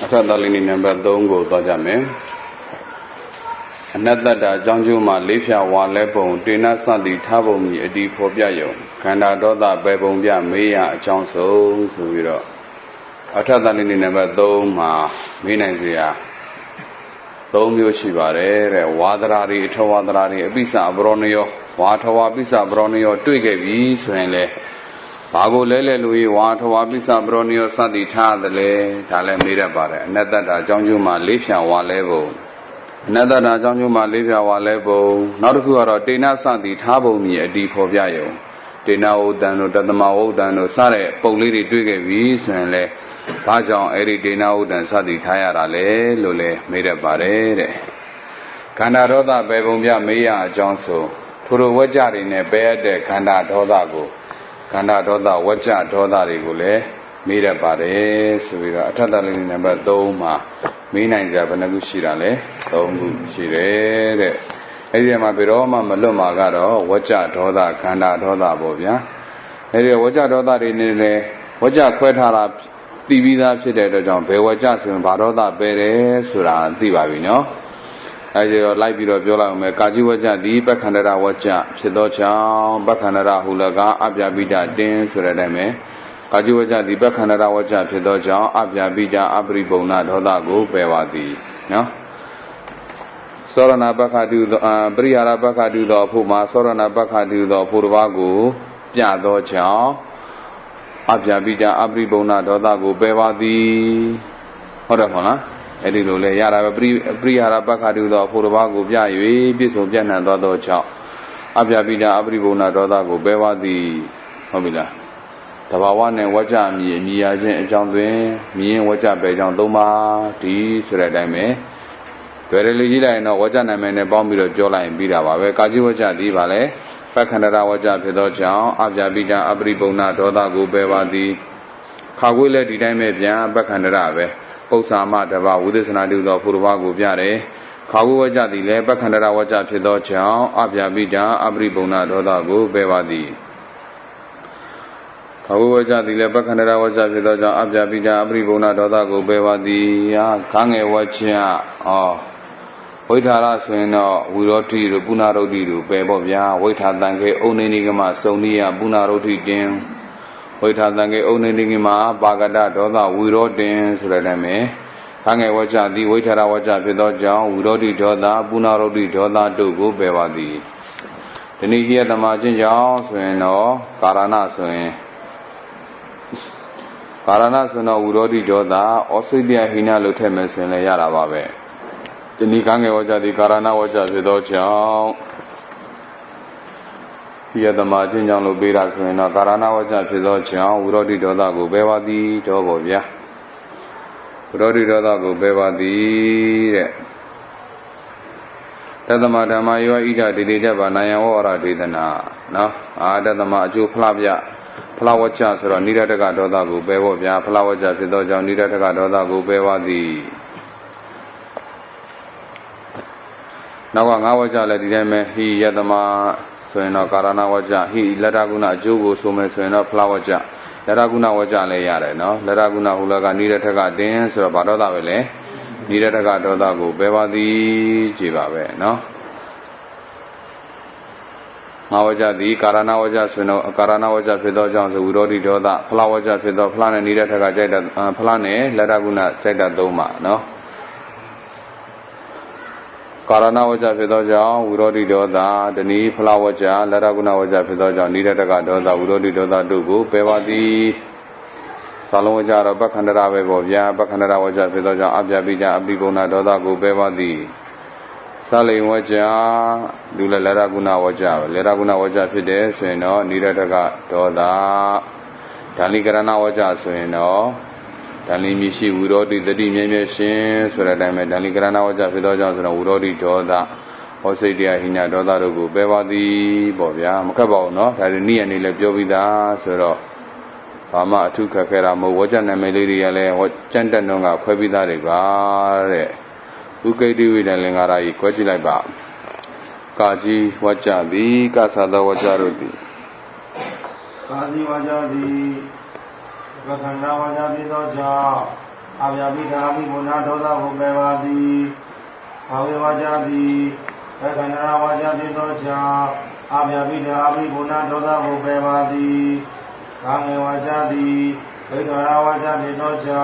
Atadalini number dongo dajame. Another Janju ma lifia wa lebon, Dina Sandi tabo mi a deep hobiayo. Canada bebonbia mea chanso, Suviro. Atadalini number doma, Minazia. Domio Chivare, Wadrari, Tawadrari, Abisa Bronio, Watawa Bisa Bronio, Twigge Viswele. Bago Lele Louis, Watawa Bisa Bronio Sadi Tadale, Tale Mirabare, another Janjuma Lifia Walebo. Another Janjuma Lifia Walebo, not who are Dina Sadi Tabo me a deep hobiayo. Dina Odano, Dadama Odano, Sare, Poliri Twigge Viswele. Pajan eri dina udan sadi thayara le lole mere bare khanda dhoda bebonbya meya ajaung so thuro wajja ri ne be de khanda dhoda ko khanda dhoda wajja dhoda ri ko le mere bare so bi da athatalini number 3 ma me naing ja bana ku shi da le 3 ku shi de de edi ma bi ro ma malwat ma ga do wajja dhoda khanda dhoda po bya edi wajja dhoda ri ne le wajja khwe tha la Tibida Pita John, Bewajas and Baroda Bere, Sura, Divino. As you like your Viola, Kajiwaja, the Bacanera Wacha, Sedocha, Bacanera Hulaga, Abjabija, Din, Suradame, Kajiwaja, the Bacanera Wacha, Sedocha, Abjabija, Abribona, Hodago, Bewadi. No? Sorana Bacadu, Briara Bacadu, the Puma, Sorana Bacadu, the Purvago, Piadocha. Abjabija Abribona Dodago Bevadi Horafona, Edilole Yara Briara Bacadu, the Purvago Jai, Biso Jana Dodo Chow. Abjabija Abribona Dodago Bevadi Hobila. Tabawan and Wajami, Mia John Wayne, me and Waja Bejan Doma, Tea, Suredame. Verily, I know Wajanam and Bombilo Jola and Bida, Kajiwaja di Vale. Pakanara Waja Pedocha, Abjabija Abribona Dodago Bevadi Kawile di Damebia, Bakanarabe, Posama Dava, Udisana do Purvago Viare, Kawaja di Le, Bakanara Waja Pedocha, Abjabija Abribona Dodago Bevadi Kawaja di Le, Bakanara Waja Pedocha, Abjabija Abribona Dodago Bevadi, Kange Wacha, Waitara Sweno, Wiroti, Bunarodi, Bebovia, Waitadange, Onenigama, Sonia, Bunaroti Dim, Waitadange, Onenigama, Bagada, Doda, Wirodin, Suredame, Kange Waja, the Waitara Waja, Pedoja, Wirodi Doda, Bunarodi Doda, Dogo, Bevadi. The Nigia the Margin Yaw, Sweno, Karana Swen. Karana Sweno, Wirodi Doda, Osidia Hina Lutemes in the Yarababe. The Nikange Waja, the Karana Waja, the Docha. Here the margin Jan Lubira, Karana Waja, the Docha, Urodi Dodago, Bevadi, Dobovia. Urodi Dodago, Bevadi. Tadama, you are either the Java, Naya or Didana. No, Adama, Ju Flavia, Flower Chance or Nidataga Dodago, Bevovia, Flower Jas, the Doja, Nidataga Dodago, Bevadi. Now, Nawaja let him, he Yadama, Suena Karana Waja, he Lataguna Jugo, Sume Suena Flowaja, Lataguna Waja Layare, no, Lataguna Hulaga, Nidataga dance or Baroda Vele, Nidataga Dodago, Bevadi, Jivabe, no. Nawaja, the Karana Waja, Suena, Karana Waja, Pedoja, the Urodi Doda, Flowaja, Pedo, Plan, Nidataga Jada, Plane, Lataguna, Jada Doma, no. Karana Waja Pedoja, Urodi Doda, the knee Flowaja, Lataguna Waja Pedoja, Nidataga Doda, Urodi Doda Dugu, Bevadi Salowaja, Bakandara Bevovia, Bakandara Waja Pedoja, Abjabija, Abribona Doda, Go Bevadi Sali Waja, Dula Lataguna Waja, Lataguna Waja Fide, Sueno, Nidataga Doda, Tali Karana Waja, Sueno. Tali Mishi Urodi, the Dimishin, Suradame, Tali Karana Waja Pedoja, Urodi Doda, Osidia Hina Doda Rugu, Bevadi, Bovia, Macabo, no, Tadini and Ilebjovida, Suro, Fama Tuka Keramo, Wajan and Meliria, what Chantanonga, Quebida Regare, Ukedi with a Lingarai, Quajilaba, Kaji, Waja, the Casada Wajarudi. Kaji Waja, the Bakanda Waja, อาญาปิดาปิบุญนาโทษะโภเปวาติภาเววาจาติพระกันราวาจาปิโตจาอาญาปิดาปิบุญนาโทษะโภเปวาติกังเอวาจาติพระกันราวาจาปิโตจา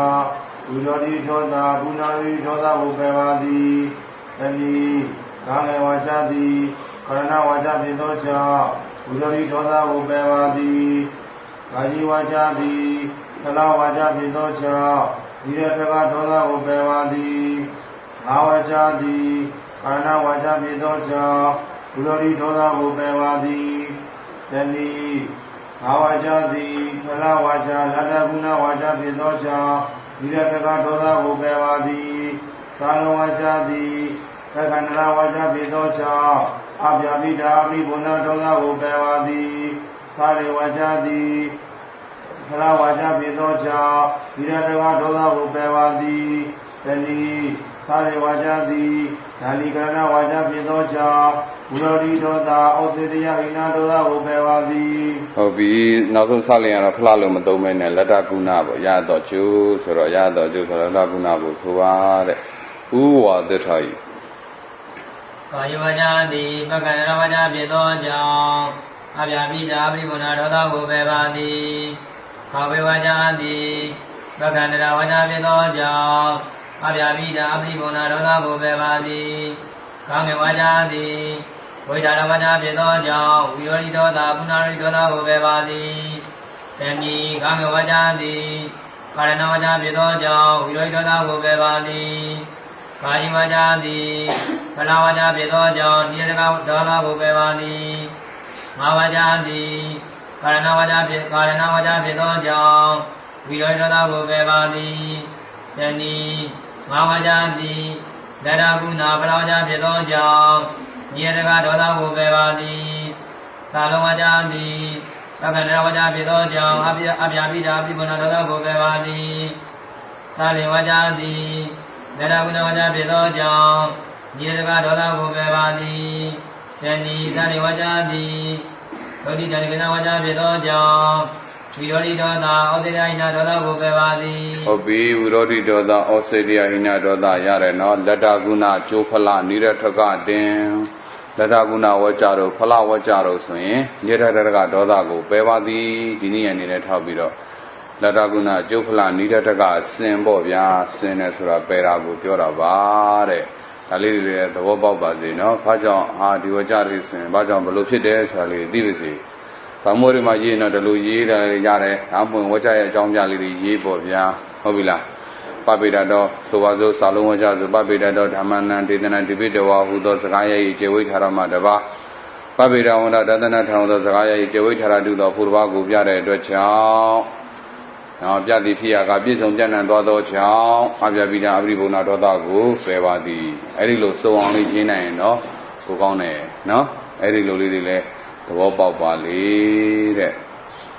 อุโยติโทษะปุณาวิโทษะโภเปวาติตติกังเอวาจาติกรณาวาจาปิโตจาอุโยติโทษะโภเปวาติกายิวาจาติพลาวาจาปิโตจาวิเรทกะโทษะโภเปวาติภาวาจาติกรณาวาจาปิโตจาอุโยติโทษะโภเปวาติตติภาวาจาติพลาวาจาลัตถกุณวาจาปิโตจาวิเรทกะโทษะโภเปวาติสาลวาจาติพระกันราวาจาปิโตจาอาญาปิดาปิบุญนาโทษะโภเปวาติสาเลวาจาติพระวาจาปิโตจาวิรัตกะโทษะโภเปวาติตติสาเลวาจาตินาลิกรณวาจาปิโตจาบุโรတိโทษะဩစေတယဟိနာโทษะโภเปวาติဟုတ်ပြီနောက်ဆုံးစလင်ကတော့ဖလားလို့မသုံးမဲနဲ့လက်တကုဏပေါ့ရတော့ကျိုးဆိုတော့ရတော့ကျိုးဆိုတော့လက်တကုဏကိုဆိုပါတဲ့ဥဝါဒထာယိကာယဝါကြတိပက္ခန္တရဝါကြဖြစ်သောကြောင့်အဗျာပိတာပရိပုဏ္ဏဒေါသကိုပဲပါသည်ခဝေဝါကြတိပက္ခန္တရဝါကြဖြစ်သောကြောင့်အဗျာပိတာပရိပုဏ္ဏဒေါသကိုပဲပါသည်ကာမေဝါကြတိဝိဒါရဝါကြဖြစ်သောကြောင့်ဝိရောဓိဒေါသပုဏ္ဏရိဒေါသကိုပဲပါသည်တဏီကာမေဝါကြတိကာရဏဝါကြဖြစ်သောကြောင့်ဝိရောဓိဒေါသကိုပဲပါသည်ကာယဝါကြတိဖလဝါကြဖြစ်သောကြောင့်နိရတကဒေါသကိုပဲပါသည်ငါဝါကြတိကာရဏဝါကြဖြစ်သောကြောင့်ဝိရောဓိဒေါသကိုပဲပါသည်တဏီငါဝါကြတိလတ္တကုဏဖလဝါကြဖြစ်သောကြောင့်နိရတကဒေါသကိုပဲပါသည်သာလဝါကြတိပက္ခန္တရဝါကြဖြစ်သောကြောင့်အဗျာပိတာပိပုဏ္ဏဒေါသကိုပဲပါသည်သာလင်ဝါကြတိလတ္တကုဏဝါကြဖြစ်သောကြောင့်နိရတကဒေါသကိုပဲပါသည်ဇဏီသာလင်ဝါကြတိဒုတိတဏိကနာဝါကြဖြစ်သောကြောင့်ဝိရောဓိဒေါသဩစေတယဟိနာဒေါသကိုပဲပါသည်ဟုတ်ပြီဝိရောဓိဒေါသဩစေတယဟိနာဒေါသရတယ်နော်လက်တကုဏကျိုးဖလနိရထကတင်လက်တကုဏဝကြတို့ဖလဝကြတို့ဆိုရင်နိရထကဒေါသကိုပယ်ပါသည်ဒီနည်းအနေနဲ့ထောက်ပြီးတော့လက်တကုဏကျိုးဖလနိရထကစင်ပေါ့ဗျာစင်တယ်ဆိုတာပယ်တာကိုပြောတာပါတဲ့ဒါလေးတွေသဘောပေါက်ပါစေနော်ဘာကြောင့်ဒီဝကြတွေဆိုရင်ဘာကြောင့်ဘလို့ဖြစ်တယ်ဆိုတာလေးသိပါစေသံမိုးတွေမှာရေးတော့ဒီလိုရေးတယ်ရတယ်ဒါမှမဟုတ်ဝကြရဲ့အကြောင်းပြလေးတွေရေးပေါ့ဗျာဟုတ်ပြီလားပပိတတော်ဆိုပါစို့စာလုံးဝကြဆိုပပိတတော်ဓမ္မနံဒေသနာတိပိတဝါဟူသောစကားရဲ့ကျေဝိထာရမှာတပါပပိတဝန္တဒသနာထောင်သောစကားရဲ့ကျေဝိထာရတုသောဖူတပါကိုပြတဲ့အတွက်ကြောင့်ပြတိဖြစ်ရကပြည့်စုံပြန့်နှံ့သွားသောကြောင့်အပြပိတာအပရိဘုဏဒေါသကိုပယ်ပါသည်အဲ့ဒီလိုစုံအောင်လေးကျင်းနိုင်ရင်တော့ကိုကောင်းတယ်နော်အဲ့ဒီလိုလေးတွေလည်းသဘောပေါက်ပါလေတဲ့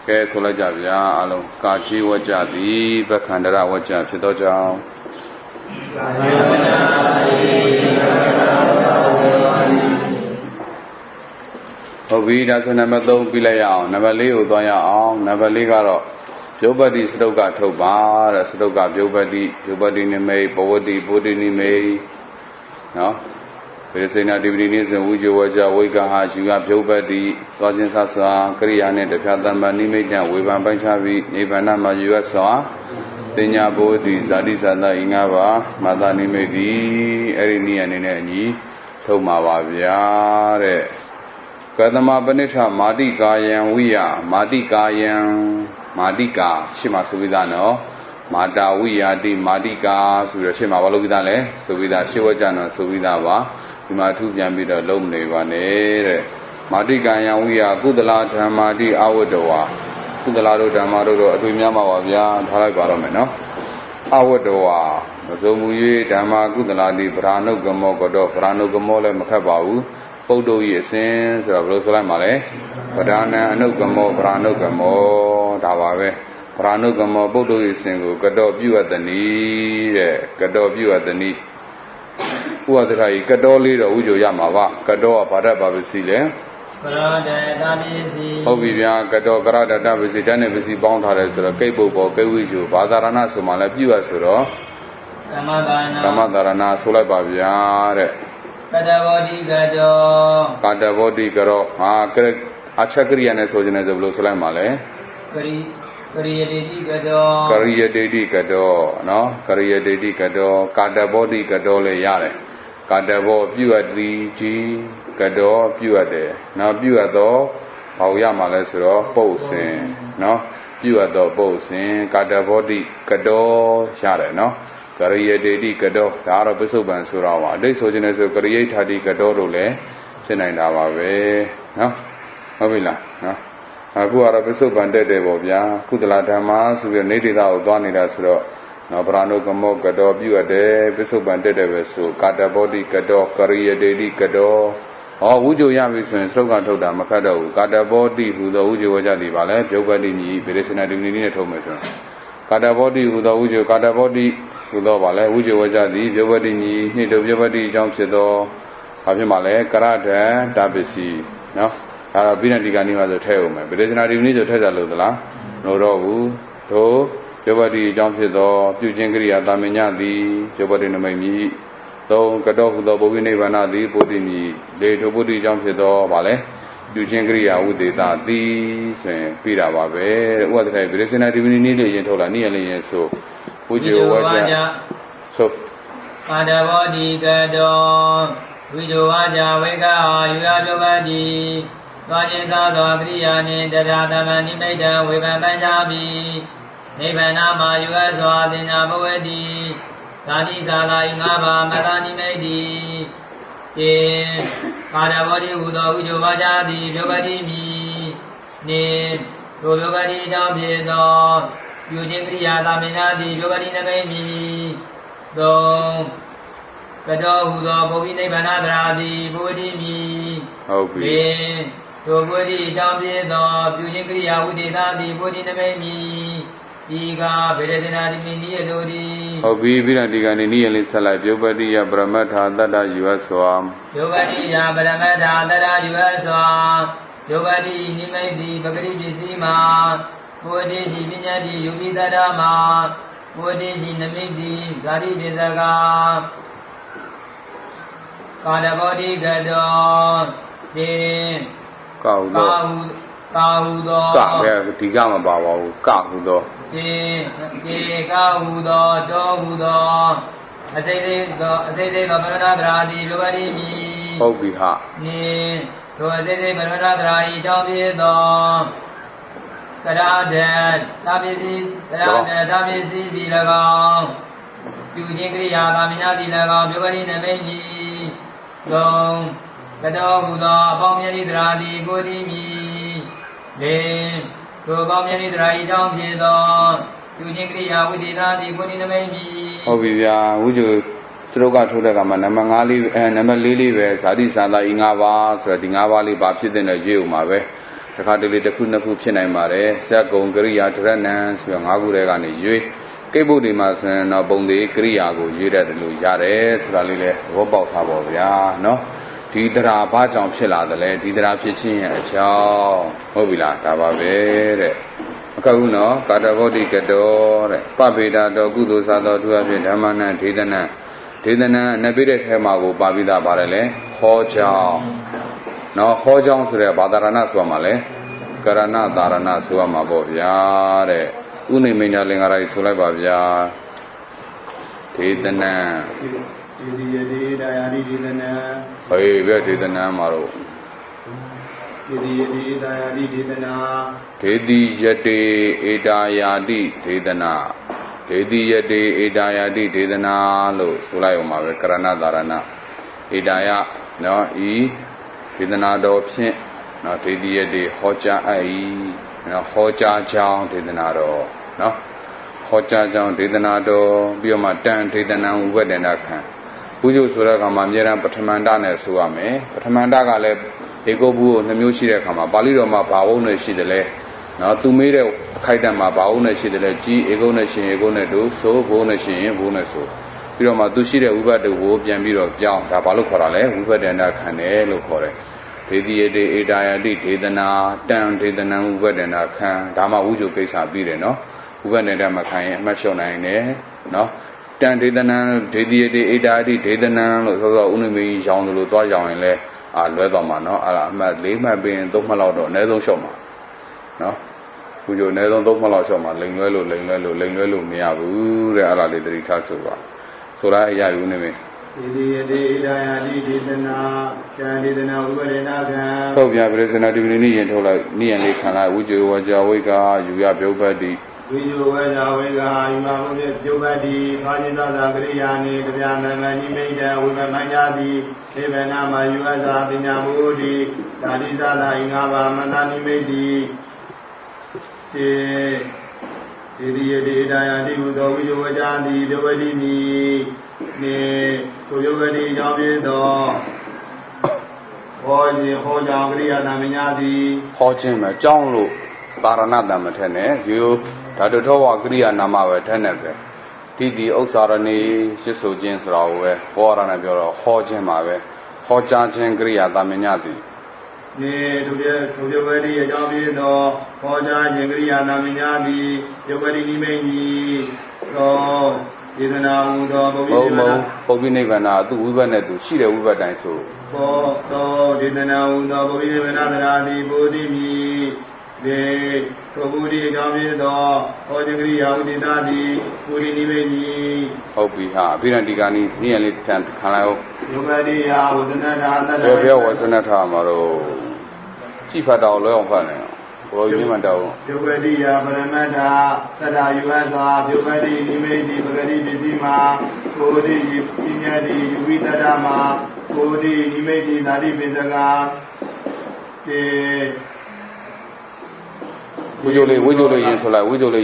ကဲဆိုလိုက်ကြဗျာအလုံးကာချိဝကြသည်ပက္ခန္တရဝကြဖြစ်သောကြောင့်ဟုတ်ပြီဒါဆိုနံပါတ်3ပြီးလိုက်ရအောင်နံပါတ်4ကိုသွားရအောင်နံပါတ်4ကတော့ပြုပ္ပတိစတုကထုတ်ပါတဲ့စတုကပြုပ္ပတိနိမိတ်ပဝတိပုတိနိမိတ်နော်ဝိရစေနာတိပတိနိစ္စဝိဇဝကြဝိကဟာယူကပြုပ္ပတိသောခြင်းသစွာကရိယာနှင့်တဖြာသမ္ပနိမိတ်တံဝေဘံပိုင်းခြားပြီးနိဗ္ဗာန်မှာယူရစွာတင်ညာဘုဒ္ဓဇာတိသတ္တဤ၅ပါးမာသနိမိတ်ဒီအဲ့ဒီနည်းအနေနဲ့အညီထုတ်မှာပါဗျာတဲ့ကသမပဏိဋ္ဌမာတိကာယံဝိယမာတိကာယံမာတိကာရှေ့မှာဆိုပြီးသားနော်မာတာဝိယာတိမာတိကာဆိုပြီးတော့ရှေ့မှာဘာလို့ပြီးသားလဲဆိုပြီးသားရှေ့ဝကြနော်ဆိုပြီးသားပါဒီမှာအထူးပြန်ပြီးတော့လုံးမနေပါနဲ့တဲ့မာတိကာယံဝိယကုသလဓမ္မာတိအဝတ္တဝါကုသလတို့ဓမ္မာတို့တော့အတွေ့များမှာပါဗျာထားလိုက်ပါတော့မယ်နော်အဝတ္တဝါမစိုးမူ၍ဓမ္မာကုသလတိဗရာနုကမောကတော့ဗရာနုကမောလည်းမခတ်ပါဘူးပုဒ္ဓဤအစဉ်ဆိုတော့ဘယ်လိုဆိုလိုက်မှာလဲဗဒာနံအနုကမောဗရာနုကမောဒါပါပဲဗရာနုကမောပုဒ္ဓဤအစဉ်ကိုကတော့ပြုအပ်တနည်းတဲ့ကတော့ပြုအပ်တနည်းဥပဒရာကြီးကတော့လေးတော့ဥကြရမှာပါကတော့ကဘာတတ်ပါပစ္စည်းလဲကရဒတပစ္စည်းဟုတ်ပြီဗျာကတော့ကရဒတပစ္စည်းတန်းနဲ့ပစ္စည်းပေါင်းထားတယ်ဆိုတော့ကိတ်ပုတ်ပေါ်ကိတ်ဝိကျူဘာသာရဏဆိုမှလည်းပြုအပ်ဆိုတော့ Kama Dharana Sulai Bavyare Kadavodi Gado Kadavodi Garo Achakriane Sojana Zablo Sulai Male Kariyadedi Gado Kariyadedi Gado no Kariyadedi Gado Kadavodi Gado Le Yare Kadavo Puadi G Gado Puade now Puado Auyamale Suro Bosin no Puado Bosin Kadavodi Gado Share no Kariyadedi Gado Dara Bisuban Surawa they Sojana so Kariyadi Gado Rule Senai no Mabila noအခုကတော့ပစ္စုပန်တက်တယ်ပေါ့ဗျာကုသလဓမ္မဆိုပြီးနေတိတာကိုသွားနေတာဆိုတော့နော်ဗราဏုကမောကတော်ပြုရတယ်ပစ္စုပန်တက်တယ်ပဲဆိုကာတဘောတိကတော်ကရိယဒေတိကတော်ဟောဝုဇ္ဇရပြီဆိုရင်သုတ်ကထုတ်တာမခတ်တော့ဘူးကာတဘောတိဟူသောဝုဇ္ဇဝကြတိပါလဲပြုတ်ပတ်တိမြည်ဗေဒစနာဒီနီနဲ့ထုတ်မယ်ဆိုတော့ကာတဘောတိဟူသောဝုဇ္ဇကာတဘောတိဟူသောပါလဲဝုဇ္ဇဝကြတိပြုတ်ပတ်တိမြည်နှိတုပြုတ်ပတ်တိအကြောင်းဖြစ်သောဘာဖြစ်မှာလဲကရဒံတပစ္စည်းနော်ပြီးတဲ့ဒီကနေ့မှဆိုထဲအောင်မယ်ဗေဒနာဒီနေ့ဆိုထဲကြလို့သလားမလို့တော့ဘူးတို့ယောဘတိအကြောင်းဖြစ်သောပြုခြင်းကိရိယာတာမညသည်ယောဘတိနမိတ်မြည်သုံးကတောဟုသောပုဗ္ဗိနိဗ္ဗာန်သည်ပုတ္တိမြည်လေထိုပုတ္တိအကြောင်းဖြစ်သောဗာလဲပြုခြင်းကိရိယာဝိသေသသည်ဆိုရင်ပြီးတာပါပဲဥပဒ္ဒရာဗေဒနာဒီနေ့လေးရင်ထုတ်လာနေ့ရက်လေးရင်ဆိုဘုရားဝါကြဆိုကာတဘောတိကတောဝိဇဝါကြဝေကယူရယောဘတိသွားခြင်းသာသောကရိယာနှင့်တရားသမဏိမိတ်တံဝေဖန်ပန်းကြပြီနိဗ္ဗာန်မှာယူအပ်စွာသင်္ညာဘဝတိသာတိသာသာဤငါးပါးမသာနိမိတ်တိယေကာရဘောတိဟူသောဥကြဝါကြသည်ပြုပတိမိနေထိုပြုပတိကြောင့်ဖြစ်သောပြုခြင်းကရိယာသမဏသည်ပြုပတိနမိတ်မိသုံးကတောဟူသောဘုဗ္ဗိနိဗ္ဗာန်တရာသည်ဘုဝတိမိဟုတ်ပြီထိုဘုဒ္ဓအကြောင်းပြသောပြုခြင်းကရိယာဝိသေသသည်ဘုဒ္ဓနမိတ်မိဒီကဗေဒနာတိမိနိယတို့သည်ဟုတ်ပြီပြီးတော့ဒီကနေ့နိယလေးဆက်လိုက်ပြုပတိယပရမတ္ထာတတ္တယူအပ်စွာပြုပတိယပရမတ္ထာတတ္တယူအပ်စွာပြုပတိနိမိတ်တိပဂရိပစ္စည်းမှာဘုဒ္ဓရှိပညာတိယူပိတ္တမှာဘုဒ္ဓရှိနမိတ်တိဇာတိပစ္စကကာတဘောတိကတောတေကောက်သောကာဟုသောကပဲဒီကမပါပါဘူးကဟုသောတေကာဟုသောတောဟုသောအစိစိသောပရမတ္တရာတိလောဘတိမိဟုတ်ပြီဟာနိသောအစိစိပရမတ္တရာဤတောင်းဖြစ်သောကရဒံသာပစ္စည်းစီ၎င်းပြုခြင်းကရိယာကာမညာစီ၎င်းလောဘတိနမိတ်မိသုံးကတောဟူသောအပေါင်းမြတ်ဤတရာသည်ကိုတိမိလေထိုအပေါင်းမြတ်ဤတရာဤကြောင့်ဖြစ်သောပြုခြင်းကရိယာဝိသေသသည်ကိုတိနမိတ်မိဟုတ်ပြီဗျာဝိဇ္ဇသူတို့ကထိုးတဲ့ကမှာနံပါတ်5လေးနံပါတ်4လေးပဲဇာတိသာသာဤ5ပါးဆိုတော့ဒီ5ပါးလေးပါဖြစ်တဲ့ရွေးဦးမှာပဲတခါတလေတစ်ခုနှစ်ခုဖြစ်နိုင်ပါတယ်ဇက်ကုံကရိယာဒရဏံဆိုတော့5ခုထဲကနေရွေးကိဗ္ဗုဒ္ဓေမှာဆိုရင်တော့ပုံသေးကရိယာကိုရွေးတတ်တယ်လို့ရတယ်ဆိုတာလေးလည်းသဘောပေါက်ထားပါဗျာနော်ဒီတရားဘာကြောင့်ဖြစ်လာတယ်လဲဒီတရားဖြစ်ခြင်းရဲ့အကြောင်းဟုတ်ပြီလားဒါပါပဲတဲ့အခါခုနော်ကာတဘောတိကတောတဲ့ပဗေဒတော်ကုသိုလ်သာတော်သူအဖြစ်ဓမ္မနံဒေသနံအနပိတဲ့ထဲမှာကိုပါပိတာပါတယ်လေဟောကြောင်းနော်ဟောကြောင်းဆိုတဲ့ဘာသာရဏဆိုရမှာလေကရဏသာရဏဆိုရမှာပေါ့ဗျာတဲ့ဥနိမိန်ညာလင်္ကာရီဆိုလိုက်ပါဗျာဒေသနံဒီယတိဒါယာတိဒေသနံဟေးဗျဒေသနံမှာတော့ဒီယတိဒါယာတိဒေသနာဒေတိယတေဧတာယာတိဒေသနာဒေတိယတေဧတာယာတိဒေသနာလို့ဆိုလိုက်အောင်ပါပဲကရဏသာရဏဧတာယနော်ဤဒေသနာတော်ဖြင့်နော်ဒေတိယတေဟောကြားအပ်၏နော်ဟောကြားကြောင်းဒေသနာတော်နော်ဟောကြားကြောင်းဒေသနာတော်ပြီးတော့မှတန်ဒေသနာဥပဒေနာခံဘုရားဆိုတဲ့အခါမှာအများအားပထမန္တနဲ့ဆိုရမယ်ပထမန္တကလည်းဧကုတ်ဘူးကိုနှမျိုးရှိတဲ့အခါမှာပါဠိတော်မှာဘာဝုံနဲ့ရှိတယ်လဲနော်သူမေးတဲ့အခိုက်အတန့်မှာဘာဝုံနဲ့ရှိတယ်လဲကြီးဧကုတ်နဲ့ရှင်ဧကုတ်နဲ့တို့ဆိုဘုံနဲ့ရှင်ဘုံနဲ့ဆိုပြီးတော့မှသူရှိတဲ့ဝိပဿနာကိုပြန်ပြီးတော့ပြောင်းဒါဘာလို့ခေါ်တာလဲဝိပဿနာခံတယ်လို့ခေါ်တယ်ဒေတိယတေဧတာယတိဒေသနာတံဒေသနံဝိပဿနာခံဒါမှဝိဇ္ဇုကိစ္စပြီးတယ်နော်ဝိပဿနာမခံရင်အမှတ်လျှော့နိုင်တယ်နော် Tan Dedanan, Dedi, Edadi, Dedanan, Unimi, Jean Lu, Dojan, Le, Leatherman, Alama, Lima being Domalado, Nedo Shoma. No? Who you never don't Malashoma, Linguelu, Miabu, the Alali Tasova. So that ya unime. Oh, yeah, President Divini and Tola, Nian Kana, would you watch Awega, you are Biobadi. We do well, Awega, you are Biobadi, Hajida Zagriani, the Yamani made with a Mayadi, Evanama, you as a Dinamudi, Tadida, Ingava, Manani Medi. Idi Diana, who go with your Jandi, the wedding me, to your wedding, Yabido, Hojangri and Aminadi, Hojim, John Lu, Baranada Matene, you, Tatoa Gria Nama Tenebre, Tidi Osarani, Jisu Jins Rawe, Horanabio, Hojimave, Hojan Gria Daminati. Ne to your wedding, Yabido, Hoja, Jangria, Naminadi, your wedding me, so, Idana, Bobinevana, do we went to see the Uber Daiso. So, Idana, Bobinevana, Bodimi, the Probudi, Yabido, Hojangri, Yaudidadi, Budini, Hopiha, Pirantigani, nearly 10 Kanao. Nobody was another. There was another Tamaro. Chief had all long funny. Or you went out. Nobody, Paramata, Tada, you had nobody, Nimedi, Bagadi, Bizima, Kodi, Pinyadi, Ubitadama, Kodi, Nimedi, Nadi Bizaga, Usually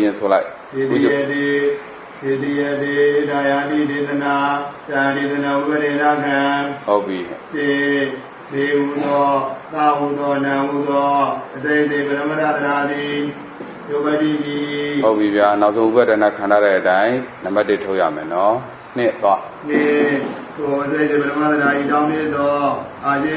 in Sola. Idi Diani Didana, Danidana, Uberinagan, Obi. De Udo, Naudo, Naudo, they Brahmadadi, Yobadi, Obi, now the Uber and a Canada die, number 2 Yameno, Nepa. They Brahmadadi, Domido, Aji,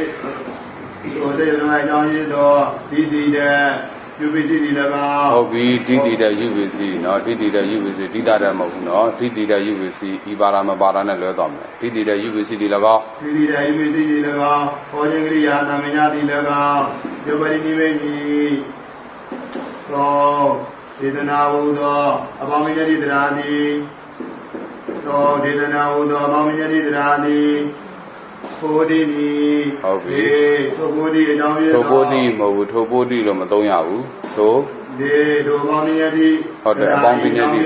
they Domido, Didi there. Obi, Didi that you will see, no, Didi that you will see, Didamo, no, Didi that you will see, Ibarama Barana Lodom, Didi that you will see the Laga, Didi that you will see the Laga, Hojangria, Naminati Laga, Nobody me. So, Didana, Abominati Dradi, so Didana, Abominati Dradi. Tobodi, Tobodi, Lomadoyahu, so the Dominiati, or the Abominati,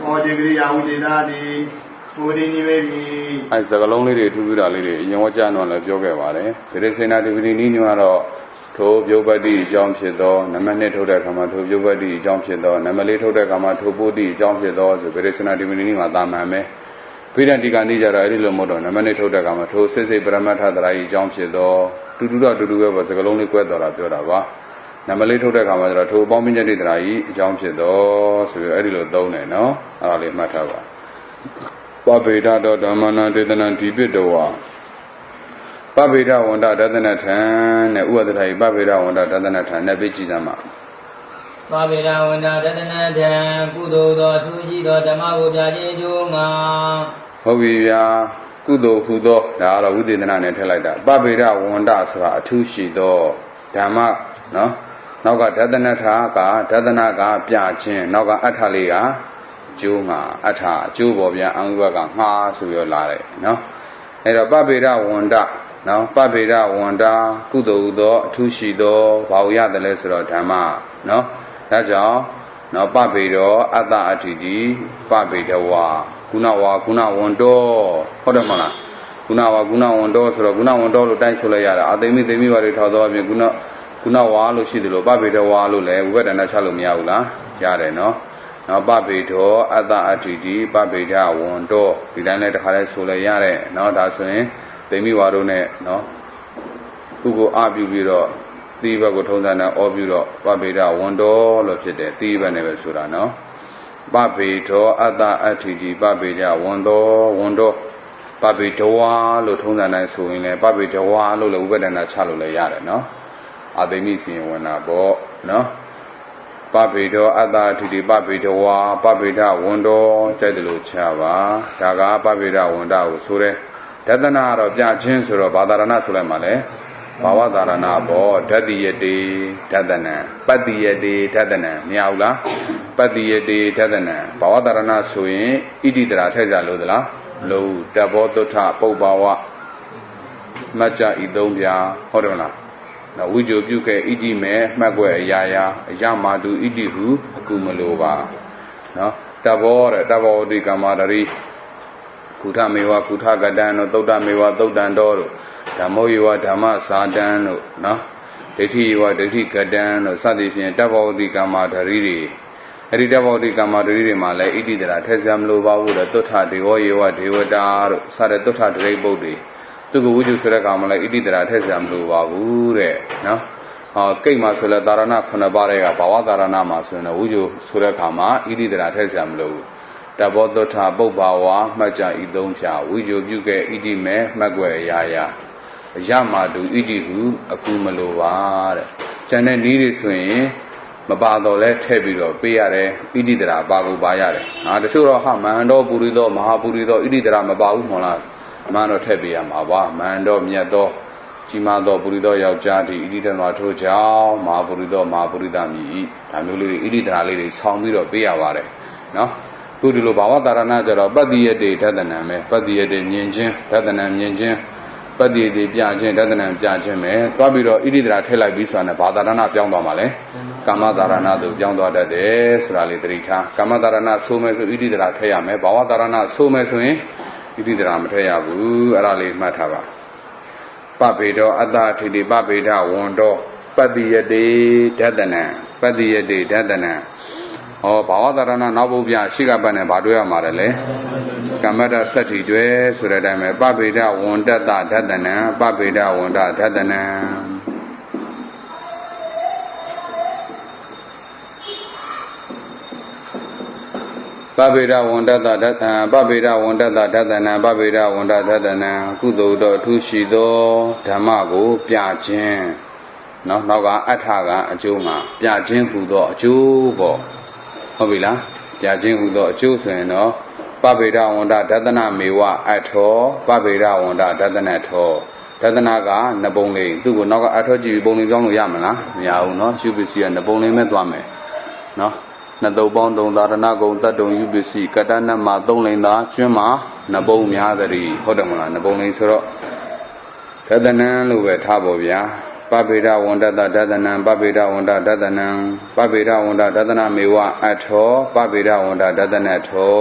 or the Griaudinadi, Podini maybe. I said a lonely day to be a lady, you watch on a Jogavare. There is another Vinino, to Jobadi, Jump Shedo, Namane that come to Jobadi, Jump Shedo, Namale to the Kama to Bodi, Jump Shedo, the very another Vinino, Madame. Pirantigani are a little modern, Namane the Kama to say Bramata that I jump Shedo, to do was a lonely weather of Yorava. Namale to the Kama to bombing at Rai, jump Shedo, so a little done, no? Arali Matava. Babida Damana didn't antibidoa. Babida wanda doesn't attend, whether I Babida wanda doesn't attend, Nabijama. Babida wanda doesn't attend, Kudo, Tuji, Damago, Juma. Hobia, Kudo, Hudo, the other within an ante like that. Babida wanda sra, Tushi do, Dama, no? Noga Dadanata, Dadanaga, Piachin, Noga Ataliga. Juma, Ata, Jubobia, Angaga, Ma, Suyo no? And a Babida wanda, no? Babida wanda, Kudo, Tushido, Bauya the lesser Dama, no? That's all. No Babido, Ada Atidi, Babidawa, Gunawa, Guna Wondo, Hodamana, Gunawa, Guna Wondo, Guna Wondo, Tansolayara, Ademi, the Mivari Tado, Gunawa, Lucidlo, Babidawa, Lule, Wed and Chalumia, Yare, no? Now Babito, Ada Atidi, Babida, Wondo, the Danet Hare Solayare, no, that's when the Miwarone, no? Ugo Abubiro, Diva Gotondana, Oburo, Babida, Wondo, Lopete, Diva never surano. Babito, Ada Atidi, Babida, Wondo, Babitoa, Lotondana, so in a Babitoa, Lula, Wed and Chaluyare, no? Are they missing when I bought, no? ပဗေဒောအတ္တထိတိပဗေဒဝါပဗေဒဝန်တော်ကြိုက်တယ်လို့ချပါဒါကပဗေဒဝန်တာကိုဆိုတဲ့ဒသနာကတော့ပြချင်းဆိုတော့ဘာသာရဏဆိုလိုက်မှလဲဘာဝသာရဏဘောဓတ္တိယတေဒသနံပတ္တိယတေဒသနံမရဘူးလားပတ္တိယတေဒသနံဘာဝသာရဏဆိုရင်ဣတိတရာထည့်ကြလို့သလားလို့တဘောတုထပုပ္ပါဝမัจจဤသုံးပြဟုတ်တယ်မလားနော်ဝိဇ္ဇုပြုခဲ့ဣတိမဲ့မှတ်ွယ်အရာရာအယမာတုဣတိဟုအကုမလိုပါနော်တဘောတဲ့တဘောတိကမ္မာတရိကုထမေဝကုထကတံတို့သုတ္တမေဝသုတ်တံတော်တို့ဓမ္မောယောဓမ္မစာတံတို့နော်ဒိဋ္ဌိယောဒိဋ္ဌိကတံတို့စသည်ဖြင့်တဘောတိကမ္မာတရိတွေအဲ့ဒီတဘောတိကမ္မာတရိတွေမှာလည်းဣတိတရာထည့်စရာမလိုပါဘူးတဲ့သုထဒေဝယေဝဒေဝတာတို့စတဲ့သုထဒိဋ္ဌိပုဒ်တွေသူကဝိဇ္ဇုဆိုတဲ့ကောင်မလဲဣတိတရာထည့်စရာမလိုပါဘူးတဲ့နော်ကိတ်မှာဆိုလဲသာရဏ9ပါးတွေကဘာဝသာရဏမှာဆိုရင်ဝိဇ္ဇုဆိုတဲ့ကောင်မှာဣတိတရာထည့်စရာမလိုဘူးတဘောတုထပုပ္ပါဝါမှတ်ကြဤသုံးဖြာဝိဇ္ဇုပြုခဲ့ဣတိမဲ့မှတ်ွယ်အရာရာအယမာတုဣတိဟုအကူမလိုပါတဲ့ကျန်တဲ့နည်းတွေဆိုရင်မပါတော့လဲထည့်ပြီးတော့ပေးရတယ်ဣတိတရာပါကိုပါရတယ်တချို့တော့မန္တောပုရိသောမဟာပုရိသောဣတိတရာမပါဘူးမဟုတ်လားမန္တောထည့်ပေးရမှာပါမန္တောမြတ်သောကြီးမားသောပုရိသောယောက်ျားဒီဣတိတရာထိုးကြောင်းမဟာပုရိသောမဟာပုရိသမီးဒါမျိုးလေးတွေဣတိတရာလေးတွေဆောင်းပြီးတော့ပေးရပါတယ်နော်ခုဒီလိုဘာဝတာရဏကြတော့ပတ္တိယတေဒသနံပဲပတ္တိယတေမြင်ချင်းဒသနံမြင်ချင်းပတ္တိယတေပြချင်းဒသနံပြချင်းပဲသွားပြီးတော့ဣတိတရာထည့်လိုက်ပြီးဆိုတာနဲ့ဘာတာရဏပြောင်းသွားမှာလဲကာမတာရဏသို့ပြောင်းသွားတတ်တယ်ဆိုတာလေးသတိထားကာမတာရဏဆိုမယ်ဆိုဣတိတရာထည့်ရမယ်ဘာဝတာရဏဆိုမယ်ဆိုရင်ဣတိတရာမထည့်ရဘူးအဲ့ဒါလေးမှတ်ထားပါပဗေဒောအတ္တထိတိပဗေဒဝန်တော်ပတ္တိယတေဒသနံပတ္တိယတေဒသနံဘာဝသာရဏနောက်ဘုရားရှိကပတ်နဲ့ဗာတွေ့ရမှာလေကမ္မတ္တသတ္တိကျွဲဆိုတဲ့အတိုင်းပဲပဗေဒဝန္တတဓတနံပဗေဒဝန္တဓတနံပဗေဒဝန္တတဓတံပဗေဒဝန္တတဓတနံပဗေဒဝန္တဓတနံကုသိုလ်တော်အထူးရှိသောဓမ္မကိုပြခြင်းနောက်ကအဋ္ဌကအကျိုးမှာပြခြင်းဟူသောအကျိုးပေါ့ဟုတ်ပြီလားပြခြင်းဟူသောအကျိုးဆိုရင်တော့ပဗေဒဝန္တဒသနမေဝအထောပဗေဒဝန္တဒသနထောဒသနာကနှစ်ပုံလေးသူ့ကိုနောက်ကအထောကြည့်ပြီးပုံလေးပြောင်းလို့ရမလားမရဘူးเนาะယူပစ္စည်းကနှစ်ပုံလေးမဲ့သွားမယ်เนาะနှစ်တုပ်ပေါင်း3သာရဏဂုံတတ္တုံယူပစ္စည်းကတ္တနမ3လိန်သာကျွန်းမှာနှစ်ပုံများသတည်းဟုတ်တယ်မလားနှစ်ပုံလေးဆိုတော့ဒသနံလို့ပဲထားပါဗျာပဗေဒဝန္တတဒသနံပဗေဒဝန္တဒသနံပဗေဒဝန္တဒသနမေဝအထောပဗေဒဝန္တဒသနထော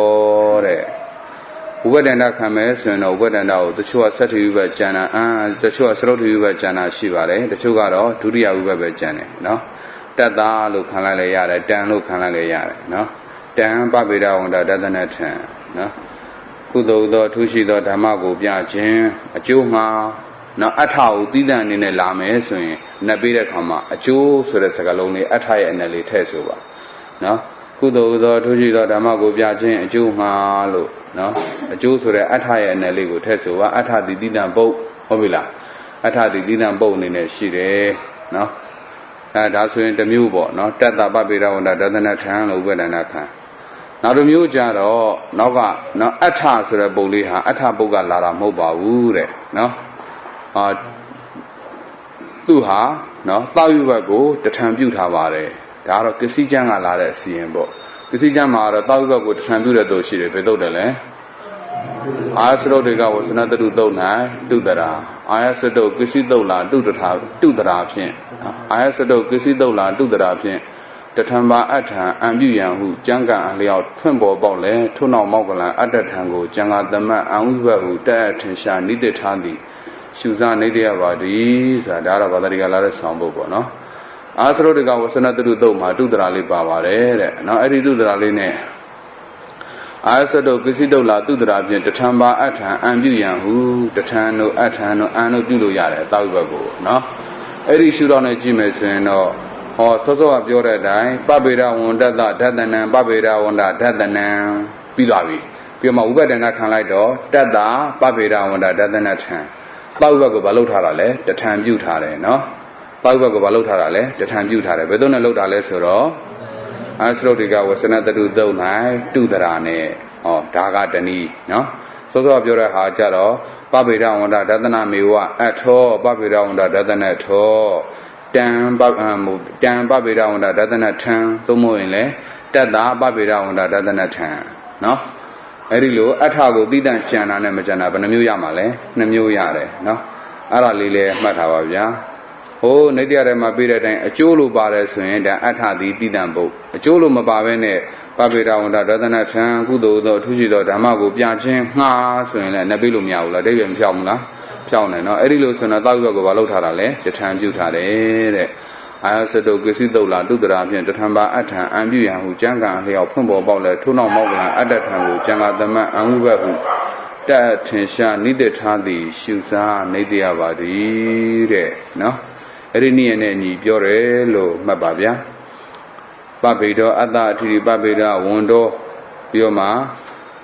တဲ့ဥပဒန္တခံမဲ့ဆိုရင်တော့ဥပဒန္တကိုတချို့ကသတ္တိဥပကျန်တာတချို့ကသရုပ်တိဥပကျန်တာရှိပါတယ်တချို့ကတော့ဒုတိယဥပပဲကျန်တယ်နော်တတ္တာလို့ခံလိုက်လေရတယ်တန်လို့ခံလိုက်လေရတယ်နော်တန်ပဗေဒဝန္တဒသနထံနော်ကုသိုလ်သောအထူးရှိသောဓမ္မကိုပြခြင်းအကျိုးမှာနော်အထာကိုသီးသန့်အနေနဲ့လာမယ်ဆိုရင်နှပ်ပေးတဲ့ခါမှာအကျိုးဆိုတဲ့စကားလုံးလေးအထာရဲ့အနေလေးထည့်ဆိုပါနော်ကုသိုလ်သောထိုးရှိသောဓမ္မကိုပြခြင်းအကျိုးမှာလို့နော်အကျိုးဆိုတဲ့အထာရဲ့အနေလေးကိုထည့်ဆိုပါအထာသီးသန့်ပုတ်ဟုတ်ပြီလားအထာသီးသန့်ပုတ်အနေနဲ့ရှိတယ်နော်ဒါဆိုရင်တစ်မျိုးပေါ့နော်တတ္တပဗေဒဝန္တဒသနထံလို့ဥပဒနာခံနောက်တစ်မျိုးကြတော့နောက်ကနော်အထာဆိုတဲ့ပုံလေးဟာအထာပုတ်ကလာတာမဟုတ်ပါဘူးတဲ့နော်သူဟာနော်တောက်ယူဘက်ကိုတထံပြုထားပါတယ်ဒါကတော့ကစ္စည်းကျမ်းကလာတဲ့အစီရင်ပေါ့ကစ္စည်းကျမ်းမှာတော့တောက်ယူဘက်ကိုတထံပြုတဲ့သူရှိတယ်ဘယ်သုတ်တယ်လဲအာယစရုတ်တွေကဝဆနတတုသုတ်၌တုတရာအာယစတုတ်ကစ္စည်းသုတ်လာတုတရာဖြင့်အာယစတုတ်ကစ္စည်းသုတ်လာတုတရာဖြင့်တထံပါအထံအံပြုရန်ဟုကျမ်းကံအလျောက်ထွင့်ပေါ်ပေါက်လဲထို့နောက်မောက်ကလံအတ္တထံကိုကျမ်းကသမတ်အံဥဘက်ဟုတက်အထင်ရှာနိတိထားသည်ရှုစားနေတရားပါဒီဆိုတာဒါတော့ဘာသာတွေကလာတဲ့ဆောင်ဖို့ပေါ့နော်အာသရုတ်တွေကဝဆနတတုသုတ်မှာတုတရာလေးပါပါတယ်တဲ့နော်အဲ့ဒီတုတရာလေးနဲ့အာသတုတ်ကစ္စည်းတုတ်လာတုတရာဖြင့်တထံပါအထံအံပြုရန်ဟုတထံတို့အထံတို့အံတို့ပြုလို့ရတယ်တောက်ဘက်ကိုနော်အဲ့ဒီရှုတော့နဲ့ကြည့်မယ်ဆိုရင်တော့စောစောကပြောတဲ့အတိုင်းပဗေဒဝန္တတဓတနံပဗေဒဝန္တဓတနံပြီးသွားပြီပြီးမှဥပဒနာခံလိုက်တော့တတ္တပဗေဒဝန္တဓတနထံတောက်ဘက်ကိုဘာလုပ်ထားတာလဲတထံပြုထားတယ်နော်တောက်ဘက်ကိုဘာလုပ်ထားတာလဲတထံပြုထားတယ်ဘယ်တော့နဲ့လုပ်တာလဲဆိုတော့ Astrodica was another do night, do the rane, or Daga Dani, no? So of your Hajaro, Babida on that Dadana Miwa at all, Babida on that Dadana at all, Dan Babida on that Dadana turn, Tomoile, Dada Babida on that Dadana turn, no? Erilo, at Hago didn't chana Namajana, but Namu Yamale, Namu Yare, no? Ara Lile Matavia. Oh, Nadia Mabida, a Julu Bares and Atadi Didambo, a Julu Mabavene, Babida on that Dadana turn, Gudo, Tujido, Damago, Piachin, Ha, Swing, and Nabilum Yaula, David Piamla, Piana, no, Erilus and a Dago Valotare, the time you tare. I also do Gisidola, do the Rapian, the Tamba Atan, and Buya, who Janga, and the Pumbo Bowler, Tuna Mogla, at that time, Janga the man, and we were that tension needed Tadi, Shusa, Nadia Vadi, no? Erini and any Biorello, Mababia Babido, Ada, Tiri Babida, Wondo, Bioma,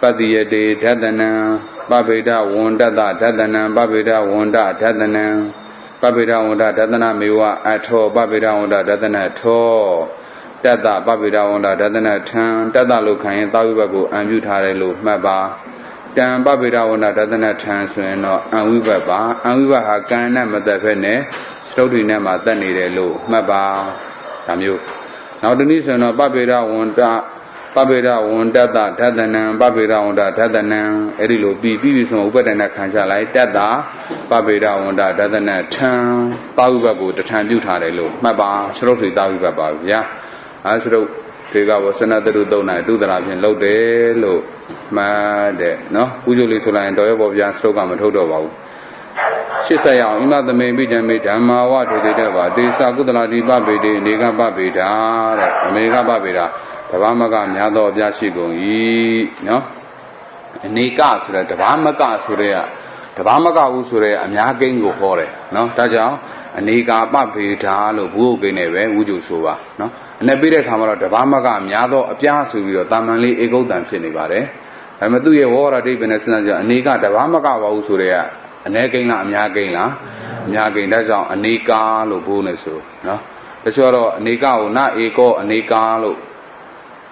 Badia de Dadana, Babida, Wonda, Dadana, Babida, Wonda, Dadana. Babida Wonda Dadana Miwa at all, Babida Wonda Dadana at all. Dada Babida Wonda Dadana Tan, Dada Lukan, Tawibago, and Utarelo, Maba. Dan Babida Wonda Dadana Tan, and Wibaba, and Wiba Hakana Madafene, Stody Nama Danilo, Maba, Samu. Now the reason of Babida Wonda Dadana, Babida Wonda Dadana, Erilo, B. some over than a cancer like Dada, Babida Wonda Dadana, Tan, Tawibago, the time you tarelo, Maba, Shroti Tawibaba, yeah. As wrote, Tiga was another do the Rapian low de low, mad, no, usually so and Doyabo Yan Stokam and Toto. She say, I'm not the main bit and made Dama, what do they ever? They saw good lady Babida, Nega Babida, Omega Babida, Tabamaga, Yado Yashigo, no? Nika, the Tabamaga Surea, Tabamaga Usure, and Yagango Hore, no? Taja, and Nika Babida, Lubu, would you so, no? And a bit of Hamara, Tabamaga, Yado, a Piasu, Tamali, Ego than Finibare. I'm a 2 year war at Ebenezer, Nika, Tabamaga Usurea. Negina, Yagin, that's all, Anika, Lubunesu, no? The sort Nika, not eco, Anika,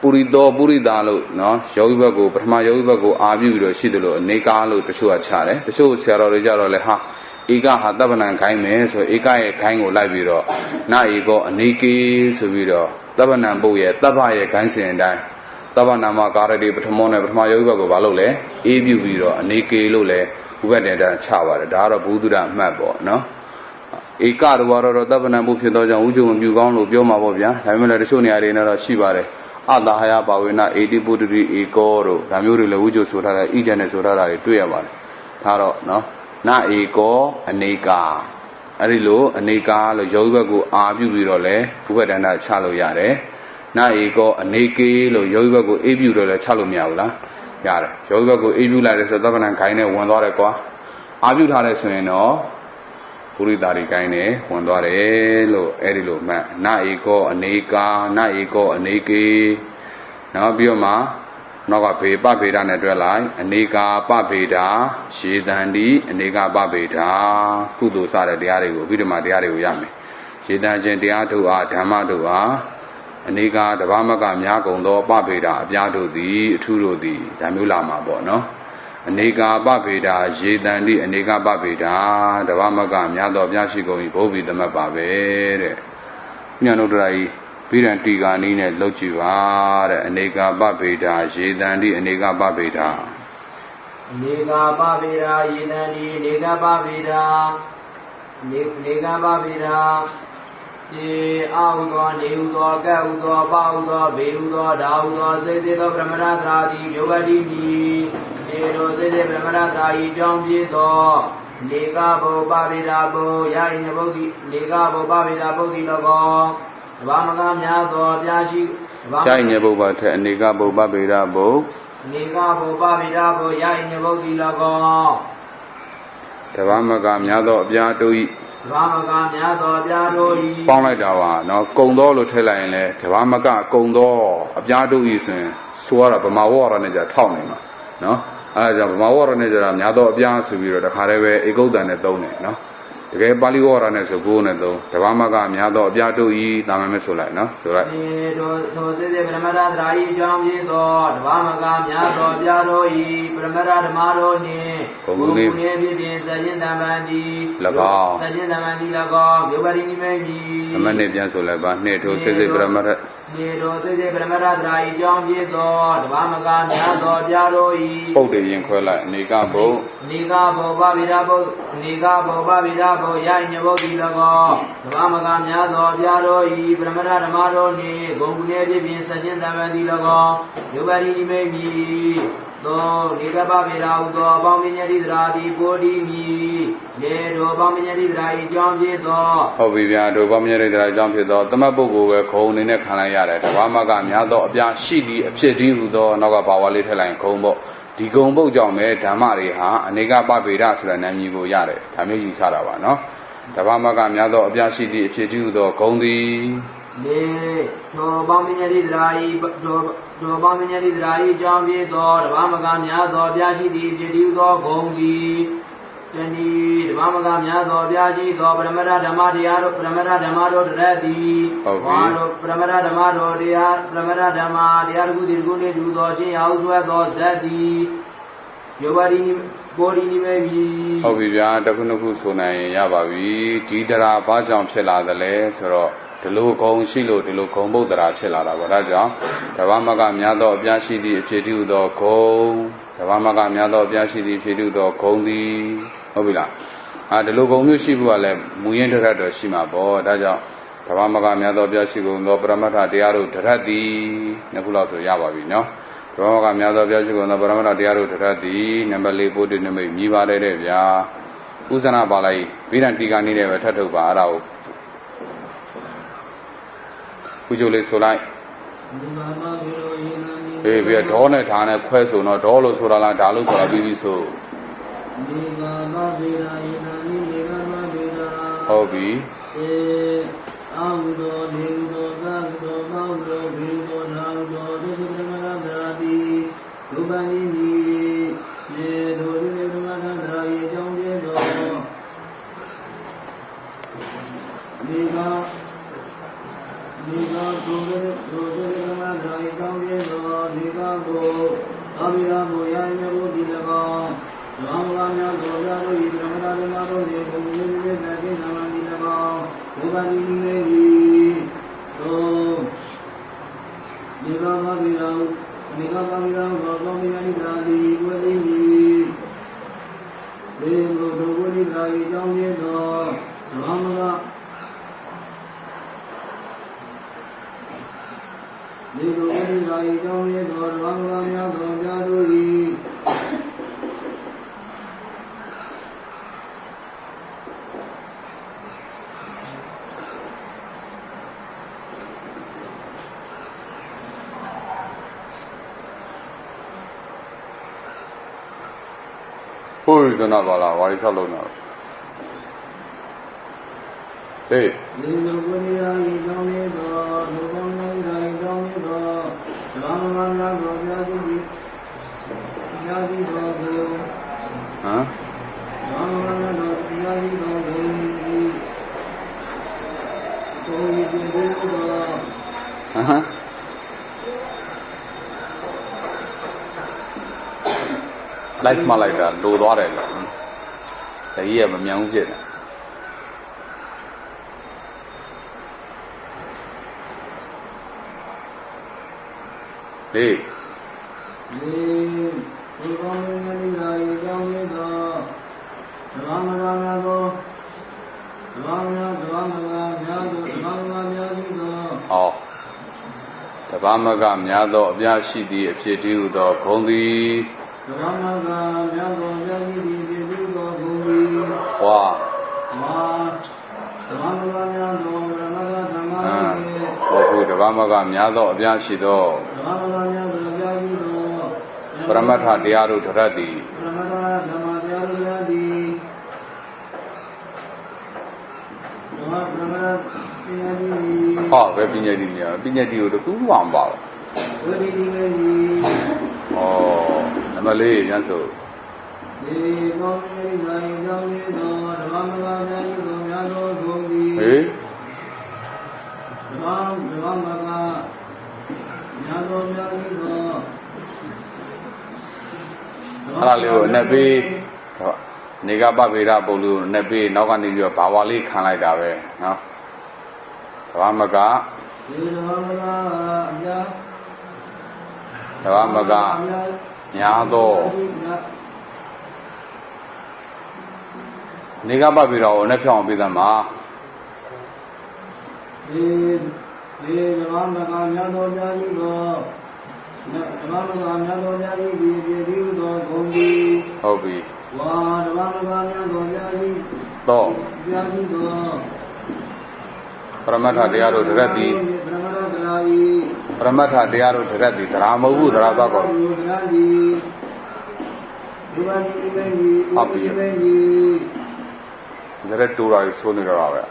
Purido, Buridalo, no? Showago, Prama Yovago, Abu, Sidolo, Nika, the Shua Chare, the Show Sierra Leha, Iga Hadavan Kaime, so Ika Kango Labiro, Na ego, Aniki, Subiro, Tabanan Boye, Tabaya Kansi and I. Tabanama Garadi, Patamona, Prama Yovago Valole, Ebu Viro, Aniki Lule. Whether that shower, Dara Budura Mabo, no? A car water of Davana Bufido, Uju, and Bugon, Bioma Bobia, Hamila Suni Arena, Shibare, Ada Hayaba, Wina, 80 Budri, Egoro, Ramuri, Uju Sura, Ijan Sura, Tuyavan, Taro, no? Na Ego, a Nika, Arilo, a Nika, Jovago, Abu Virole, whether that Chalo Yare, Na Ego, a Niki, Jovago, Ebu, Chalomiala. Yara, Jogo, Ebula is a Davan Kaine, one dollar qua. Abu Hareseno, Puridari Kaine, one dollar, lo, Erilo, na ego, a Nika, na ego, a Niki, now Bioma, Noga Babida Nedrelai, a Nika Babida, she dandy, a Nika Babida, Kudo Sada Diario, Vidima Diario Yami. She dan Gentiatu are Tamadua. Aniga, the Vamaga Yagondo, Babida, Biado di, Turo di, Damula Mabo, no? Aniga Babida, Jedandi, Aniga Babida, the Vamaga Yado Yashigo, Bobi the Mababe, Yanodrai, Pirantiga Nina Lochiva, Aniga Babida, Jedandi, Aniga Babida. Niga Babida, Yedandi, Niga Babida, Niga Babida. Auto, Neudo, Gaudo, Baudo, Beudo, Daudo, Zeddo, Brahmanadradi, Yogadi, Nero, Zede, Brahmanadrai, Jomjido, Negabo, Babidabo, Yainabogi, Negabo, Babidabo, Logo, Ramagam Yado, Yashi, Shainabo, Negabo, Babidabo, Negabo, Babidabo, Yainabogi, Logo, the Ramagam Yado, Biado. Phong lại đào nó công đó lột thế này này thì ba mà cả công đó áp giá đâu ý xem xóa là bám vào rồi này giờ thao này mà nó giờ bám vào rồi này giờ làm nhà đó áp giá xử lý rồi đã khai về ego đàn này đâu này nó ကယ်ပါဠိဝါဒနဲ့ဆိုကိုးနဲ့တော့တဘာမကများတော့အပြတို့ဤတာမမဲဆိုလိုက်နော်ဆိုလိုက်ဒီတို့စေစေပရမရသရာဤကြောင့်ဖြစ်သောတဘာမကများသောအပြတို့ဤပရမရဓမ္မတို့နှင့်ဘုံနည်းဖြစ်ဖြစ်စခြင်းတမ္ပန်ဒီ၎င်းစခြင်းတမ္ပန်ဒီ၎င်းမြို့ပါရိနိမေကြီးအမနဲ့ပြန်ဆိုလိုက်ပါနှစ်တို့စေစေပရမရဒီတို့စေစေပရမရသရာဤကြောင့်ဖြစ်သောတဘာမကများသောအပြတို့ဤပုတ်တယ်ရင်ခွဲလိုက်အနေကဘုံနေကဘောဗဗိဒဘုနေကဘောဗဗိဒဘုယညဘုတိ၎င်းတဘာမကများသောအပြတို့ဤပရမရဓမ္မတို့နှင့်ဂုံကုနေဖြစ်ပြင်ဆက်ခြင်းတမန်တိ၎င်းယုပရိနိမိတ်မီသောနေကပဗေရာဟုသောအပေါင်းပညာတိသရာတိပိုတိမီရေတို့အပေါင်းပညာတိသရာဤကြောင့်ဖြစ်သောဟုတ်ပြီဗျာတို့အပေါင်းပညာတိသရာအကြောင်းဖြစ်သောသမတ်ပုဂ္ဂိုလ်ပဲခုံအနေနဲ့ခံလိုက်ရတယ်တဘာမကများသောအပြရှိသည်အဖြစ်တည်းဟုသောနောက်ကဘာဝလေးထည့်လိုက်ခုံပေါ့ဒီဂုံပုတ်ကြောင့်ပဲဓမ္မတွေဟာအနေကပဗေဒဆိုတဲ့နာမည်ကိုရတယ်ဒါမျိုးယူဆတာပါနော်တဘာမကများသောအပြရှိသည့်အဖြစ်တည်းဟုသောဂုံသည်လေသောပေါင်းပညာတိသရာဤသောပေါင်းပညာတိသရာဤအကြောင်းဖြစ်သောတဘာမကများသောအပြရှိသည့်အဖြစ်တည်းဟုသောဂုံသည်တဏီဓမ္မမကများသောအပြာရှိသောပရမတ္ထဓမ္မတရားတို့ပရမတ္ထဓမ္မတို့တရသည်ဝါတို့ပရမတ္ထဓမ္မတို့တရားပရမတ္ထဓမ္မတရားတခုသည်တခုနှင့်တူသောချင်းရာဟုဆွဲသောဇတ်သည်ယောဝရိဘောရိနိမေပြီဟုတ်ပြီဗျာတခုနှစ်ခုဆိုနိုင်ရင်ရပါပြီဒီတရားဘာကြောင့်ဖြစ်လာသလဲဆိုတော့ဒီလိုဂုံရှိလို့ဒီလိုဂုံပုတ်တရားဖြစ်လာတာပေါ့ဒါကြောင့်ဓမ္မမကများသောအပြာရှိသည့်အဖြစ်တည်းသောဂုံဓမ္မမကများသောအပြာရှိသည့်ဖြစ်တည်းသောဂုံသည်ဟုတ်ပြီလားဒီလိုဂုံမျိုးရှိဖို့ကလည်းမူရင်းတရက်တော်ရှိမှာပေါ့ဒါကြောင့်ဓမ္မမကများသောအပြာရှိကုန်သောပရမတ္ထတရားတို့တရက်သည်နှစ်ခုလောက်ဆိုရပါပြီနော်ဓမ္မကများသောအပြာရှိကုန်သောပရမတ္ထတရားတို့တရက်သည်နံပါတ်၄ပို့တိနမိတ်မြည်ပါတယ်တဲ့ဗျာဥဇနာပါလိုက်ဗိဓံတီကာနည်းနဲ့ပဲထပ်ထုတ်ပါအဲ့ဒါကိုဥကျုပ်လေးဆိုလိုက်ဘေးပြီးဒေါနဲ့ဓာနဲ့ခွဲဆိုတော့ဒေါလို့ဆိုတာလားဓာလို့ဆိုတာပြီးပြီဆိုဟုတ်ပြီအာဟုသောဒေဟုသောသဟုသောမောဟုသောဘေဟုသောနာဟုသောသုခပရမတ္ထသရာတိဒုပန်ဤမီနေတို့ဒီပရမတ္ထသရာ၏အကြောင်းပြသောဒီကကိုယ်တို့ပရမတ္ထသရာ၏အကြောင်းပြသောဒီကကိုအဘိဓမ္မောယညဘုတိ၎င်းသောမဂများသောဗျာတို့ဤပရမတ္ထဓမ္မတို့၏ဘုံမြင့်မြတ်သတိနာမတိ၎င်းဘုရားတိနေပြီသောဒီကဘာဘိရောဒီကဘာဘိရောသောကောမိယနိသာတိဝိလိမိဒေဝဒုဝိလိသာ၏အကြောင်းရသောဓမ္မကဒီဒုဝိလိသာ၏အကြောင်းရသောဓမ္မကများသောဗျာတို့၏ဟိုးစနာပါလားဝါရီဆောက်လုံးတော့ဟေးဒီလိုဝိရိယဤကြောင့်လေးသောလူကောင်းများ၏ကြောင့်လေးသောဓမ္မမများသောဘုရားသူသည်ဘုရားသည်သောဘုဓမ္မမများသောဘုရားသည်သောဘုရားကိုယ်၏ဒီလိုသောလိုက်မှလိုက်တာလိုသွားတယ်လို့တကြီးကမမြန်ဘူးဖြစ်နေဒီကောင်းတဲ့နိလာ၏ကောင်းတဲ့သောဓမ္မမဂများသောဓမ္မမဂများသောဓမ္မမဂများသည်သောတဘာမကများသောအပြားရှိသည့်အဖြစ်တည်းဟုသောဂုံသည်ဓမ္မကများသောအပြားရှိသည့်အဖြစ်တည်းဟုသောဂုံသည်ဝါဓမ္မကများသောဓမ္မကဓမ္မဟုတ်ဘူးဓမ္မကများသောအပြားရှိသောဓမ္မကများသောအပြားရှိသောပရမတ္ထတရားတို့တရသည်ပရမတ္ထဓမ္မတရားတို့တရသည်ဓမ္မပရမတ္ထပညာတိဟောပဲပညာတိများပညာတိကိုတကူမှမပါဘူးဝိရိတိမေတိနံပါတ်၄ပြန်ဆို Halo, Nabi, Nika Babira Bulu, Nabi, Nogan in your Bawali Kanai Dave, no? Ramaga, Yado, Nika Babira, Nepon with them, ah. Hobby. To. Pramata Diaro Reddy. Pramata Diaro Reddy. Ramavu Radako. Happy. The red tour is soon around.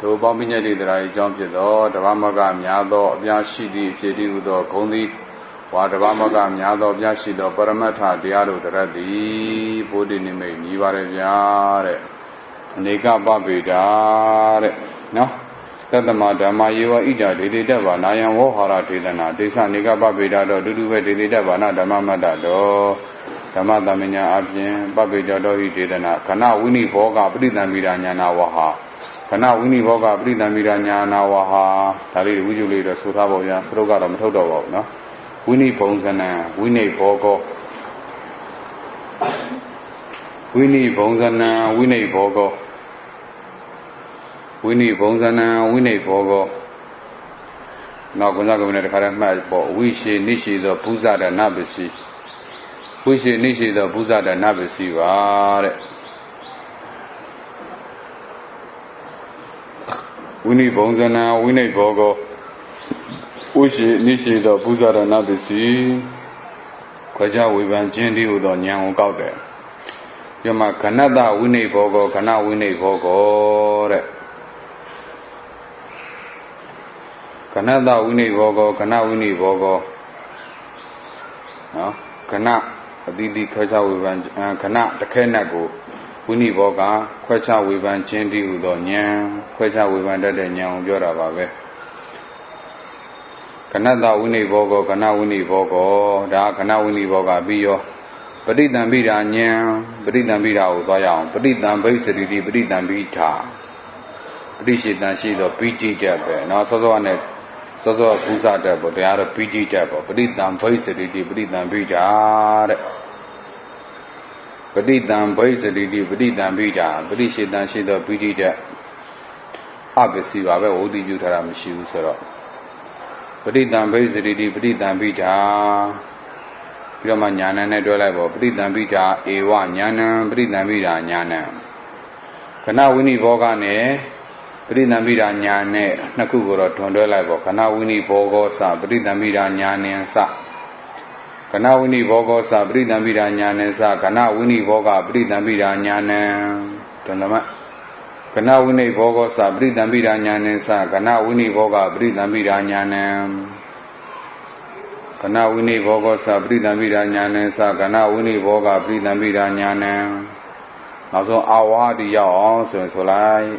To Bombini that I jumped it all, the Ramaga, Yado, Yashidi, Jedi, Kondi, what the Ramaga, Yado, Yashido, Paramata, Diado, the Radi, Budinime, Nivarevia, Nika Babida, no? That the Madama, you are Ida, Didi Deva, Nayan Wohara Tidana, Disa Nika Babida, Dudu, Didi Deva, Namada, Tamadamina Abjin, Babida, Didana, Kana, Winnie Boga, Bridan Midana Waha. Kana Winnie Boga, Bridan Miranya, Nawaha, Tali, usually the Sutavoya, Sroga, Toto, no? Winnie Bonsana, Winnie Bogo, Winnie Bonsana, Winnie Bogo, Winnie Bonsana, Winnie Bogo. Now, Gonzaga, the current match, but we see Nishi the Buza the Nabisi. We see Nishi the Buza the Nabisi, Winnie Bonsana, Winnie Bogo, Ushi Nishi the Buzara Nabisi, Kwaja Wivan Jendi Udon Yang Gaude. Yama Canada, Winnie Bogo, Kana Winnie Bogo, Canada, Winnie Bogo, Kana Winnie Bogo, Kana, Didi Kwaja Wivan, Kana, the Kenago. Winnie Boga, Quacha Wivan Jendi Udonian, Quacha Wivan Danian Yorababe. Canada Winnie Bogo, Kana Winnie Bogo, Da Kana Winnie Boga Bio, Badidan Bida Nyan, Badidan Bida Udayan, Badidan Basically, Badidan Bita. Badidan she the PG Jabber, not so on it, so Busa Dabo, they are a PG Jabber, Badidan Basically, Badidan Bida. Badidan Basically, Badidan Bida, Badishidan she the Bidija. Obviously, I will do you Taram shoes. Badidan Basically, Badidan Bida. Piramanyana Nedolabo, Badidan Bida, Ewa Yana, Badidan Bida Yana. Kana Winnie Bogane, Badidan Bida Nyane, Nakugura Tondolabo, Kana Winnie Bogosa, Badidan Bida Nyane Sa. Kana Winnie Bogo sa Bridan Bida Nyane sa Kana Winnie Boga Bridan Bida Nyane Tonama Kana Winnie Bogo sa Bridan Bida Nyane sa Kana Winnie Boga Bridan Bida Nyane Kana Winnie Bogo sa Bridan Bida Nyane sa Kana Winnie Boga Bridan Bida Nyane Naso Awa di Yao so Solai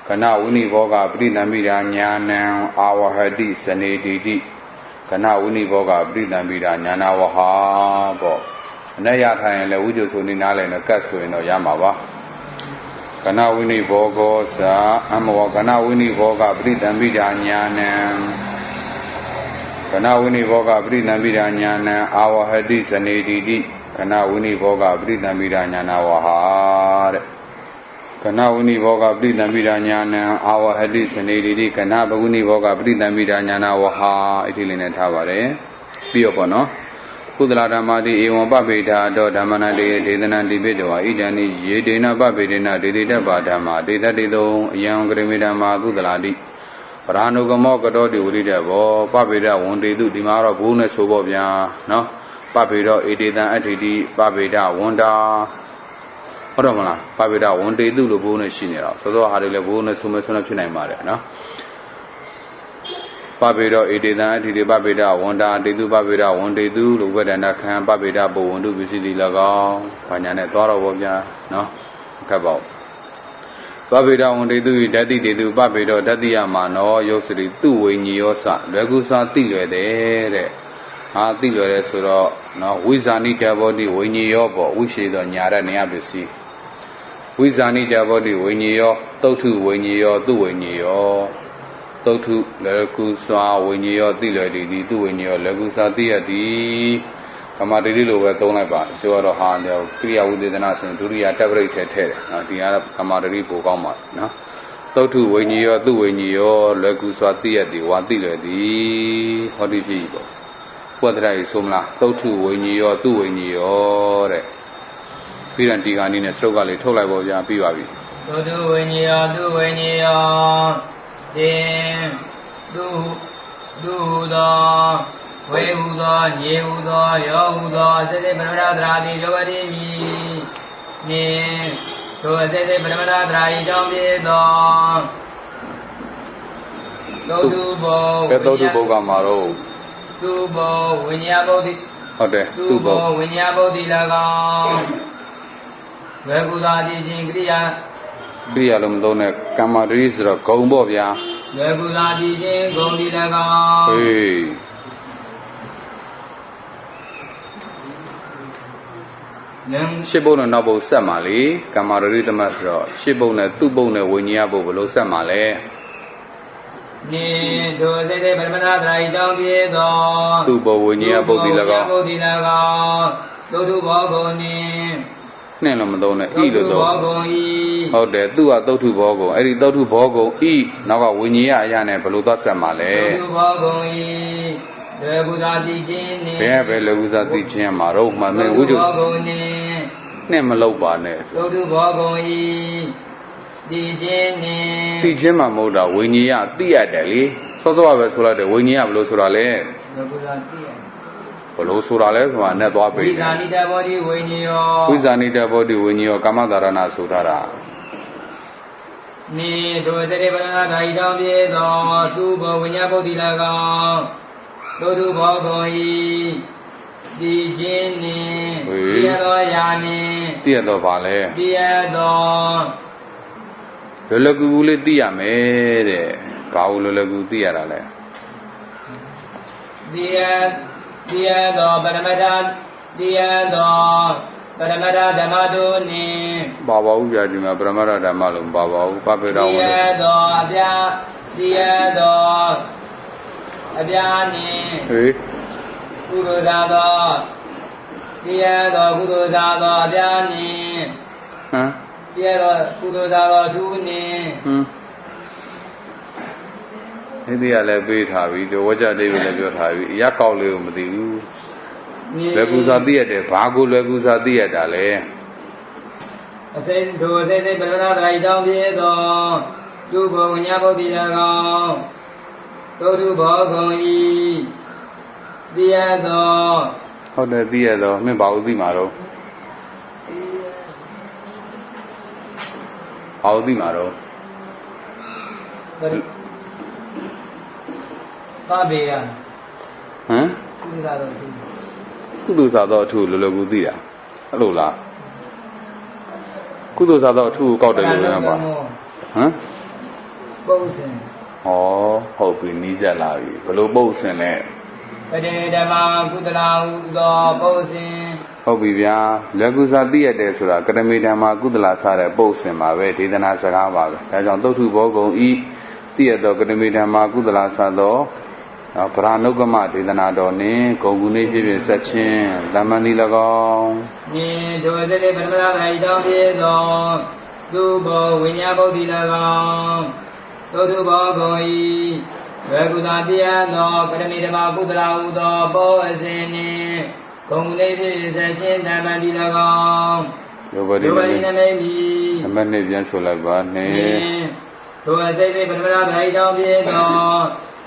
Kana Winnie Boga Bridan Bida Nyane Awa Hadi Sane Didi Kana Winnie Boga, Bridan Bida, Yana Waha, Bo. Nayata and Lewujo Suninale and a castle in Yamava. Kana Winnie Bogo, Sa, Amo, Kana Winnie Boga, Bridan Bida, Yana. Kana Winnie Boga, Bridan Bida, Yana, our Hadis and ADD. Kana Winnie Boga, Bridan Bida, Yana Waha. Kana Winnie Boga, Bridan Bida, Yana, our Hadis and ADD. Kana Winnie Boga, Bridan Bida, Yana Waha, Itilin Tavare. Piopono. Kudla Damadi, Ewan Babida, Dodamana de Dedana di Bedoa, Idani, Yedina Babidina, Dedida Badama, Deda Dido, Young Grimidama, Gudladi. Parano Gamoka di Udidavo, Babida, one day do Dimara Buna Sobobia, no? Babida, Edida, Atidi, Babida, Wanda. Paramana, Babida, one day do the Buna Shinera, so I had a Buna Sumasuna Pinamare, no? ပပေတော့ဣတိတံအဋ္ဌိတိပပေဒဝန္တာတေတုပပေဒဝန္တေတုလို့ဝေဒနာခံပပေဒဘဝန္တုပစ္စည်းတိ၎င်းဘာညာနဲ့သွားတော့ဗောဗျာနော်ခက်ပေါ့ပပေဒဝန္တေတုဓာတိတေတုပပေတော့ဓာတိယမနောယောစရိသူဝိညေယောစလွယ်ကူစွာသိလွယ်တယ်တဲ့ဟာသိလွယ်တယ်ဆိုတော့နော်ဝိဇာနိတဘောတိဝိညေယောပေါ့ဝိရှိသောညာရနေယပစ္စည်းဝိဇာနိတဘောတိဝိညေယောသုတ်ထုဝိညေယောသူဝိညေယောသုတ်ထုလွယ်ကူစွာဝိညေယောသိလွယ်သည်သူဝိညေယောလွယ်ကူစွာသိရသည်ကမ္မတတိလိုပဲသုံးလိုက်ပါဆိုတော့ဟာကိရိယာဝိသေသနာဆိုရင်ဒုတိယတပ်ပရိတ်ထဲထည့်တယ်နော်ဒီကတော့ကမ္မတတိပိုကောင်းပါနော်သုတ်ထုဝိညေယောသူဝိညေယောလွယ်ကူစွာသိရသည်ဝါသိလွယ်သည်ဟောဒီပြီပေါ့ပွတ်တရည်ဆိုမလားသုတ်ထုဝိညေယောသူဝိညေယောတဲ့ပြီးရင်ဒီကနေ့နဲ့စုပ်ကလေးထုတ်လိုက်ပါဗျာပြီးပါပြီသုတ်ထုဝိညေယောသူဝိညေယောတင်သူသောဝေဟုသောညေဟုသောယောဟုသောစေတေပရမတ္တရာတိယောဝတိမိနိသောစေတေပရမတ္တရာဤကြောင့်ဖြစ်သောသုတ်ထုဘောကဲသုတ်ထုဘောကမှာတော့သူဘောဝိညာဉ်ဘုဒ္ဓဟုတ်တယ်သူဘောဝိညာဉ်ဘုဒ္ဓ၎င်းဝေကုသာတိခြင်းကိရိယာလုံးမသုံးနဲ့ကမ္မတတိဆိုတော့ဂုံပေါ့ဗျာဝေကုသာတိခြင်းဂုံတိ၎င်းဟေးရှစ်ဘုံနဲ့နောက်ဘုံဆက်မှာလေကမ္မတတိသမတ်ဆိုတော့ရှစ်ဘုံနဲ့သူ့ဘုံနဲ့ဝိညာဉ်ဘုံဘယ်လိုဆက်မှာလဲနိဒုစေတေပရမတ္တရာဤကြောင့်ဖြစ်သောသူဘောဝိညာဉ်ဘုဒ္ဓ၎င်းဘုဒ္ဓ၎င်းသုတ်ထုဘောဂုံနိနှင်းလုံးမသုံးနဲ့ဤလို့သုံးဘောဂုံဤဟုတ်တယ်သူကသုတ်ထုဘောဂုံအဲ့ဒီသုတ်ထုဘောဂုံဤနောက်ကဝိညာဉ်အရာနဲ့ဘယ်လိုသွားဆက်မှာလဲသုတ်ထုဘောဂုံဤလေကုသာတိခြင်းနိဘယ်လေကုသာတိခြင်းမှာတော့မှမင်းဝိဇ္ဇဘောဂုံနိနှင်းမလောက်ပါနဲ့သုတ်ထုဘောဂုံဤတိခြင်းနိတိခြင်းမှာမဟုတ်တာဝိညာဉ်ကသိရတယ်လေစောစောပဲဆိုလိုက်တယ်ဝိညာဉ်ကဘယ်လိုဆိုတာလဲလေကုသာတိရဘယ်လိုဆိုတာလဲဆိုတာနဲ့သွားပြီဝိဇာနိတဘောတိဝိညာဉ်ယောဝိဇာနိတဘောတိဝိညာဉ်ယောကာမသာရဏဆိုထားတာနိဒုစေတေပရမတ္တရာဤကြောင့်ဖြစ်သောသူဘောဝိညာဉ်ဘုဒ္ဓ၎င်းသုတ်ထုဘောဂုံဤတိခြင်းနိတိယသောယာနိတိယသောဘာလဲတိယသောလွယ်လွယ်ကူကူလေးသိရမယ်တဲ့ဘာလို့လွယ်လွယ်ကူသိရတာလဲတိယသောပရမတ္ထတိယသောပရမတ္ထဓမ္မတုနိဘာပါဘူးဗျာဒီမှာပရမတ္ထဓမ္မလို့ဘာပါဘူးပပေတော်တိယသောအပြာတိယသောအပြာနိဟေးကုသိုလ်သာသောတိယသောကုသိုလ်သာသောအပြာနိဟမ်တိယသောကုသိုလ်သာသောဒုနိဒီကလည်းပေးထားပြီဒီဝကြတိပဲလည်းပြောထားပြီအရက်ကောက်လေးကိုမသိဘူးလွယ်ကူစွာသိရတယ်ဘာကိုလွယ်ကူစွာသိရတာလဲအသိဒုအသိပရမတ္တရာဤကြောင့်ဖြစ်သောသူဘောဝိညာဉ်ဘုဒ္ဓ၎င်းသုတ်ထုဘောဂုံဤသိရသောဟုတ်တယ်သိရသောမင်းဘာလို့သိမှာတော့ဘာလို့သိမှာတော့ပါဘေယဟမ်ကုသိုလ်သာတော့အထုလောလောကူသိတာအဲ့လိုလားကုသိုလ်သာတော့အထုကိုကောက်တယ်လို့ပြောမှာဟမ်ပုတ်စင်ဩဟုတ်ပြီနီးစက်လာပြီဘလို့ပုတ်စင်လဲပတိဓမ္မကုသလာဟုသောပုတ်စင်ဟုတ်ပြီဗျာလက်ကူစာသိရတယ်ဆိုတာကတမေဓမ္မကုသလာစတဲ့ပုတ်စင်ပါပဲဒေသနာစကားပါပဲဒါကြောင့်သုတ်ထုဘောဂုံဤသိရသောကတမေဓမ္မကုသလာစသောဗရာနုကမဒေသနာတော်နှင့်ဂုံကူနေဖြစ်ဖြစ်ဆက်ချင်းတမန်ဒီ၎င်းနိဒုစေတေပရမတ္တရာဤကြောင့်ဖြစ်သောသူဘောဝိညာဉ်ဘုဒ္ဓ၎င်းသုတ်ထုဘောဂုံဤဝေကုသာတိယသောပရမိဓမ္မကုသလာဟုသောဘောအစဉ်နှင့်ဂုံကူနေဖြစ်ဖြစ်ဆက်ချင်းတမန်ဒီ၎င်းယောဂတိနမိမိအမနဲ့ပြန်ဆိုလိုက်ပါနှင့်ဒုစေတေပရမတ္တရာဤကြောင့်ဖြစ်သော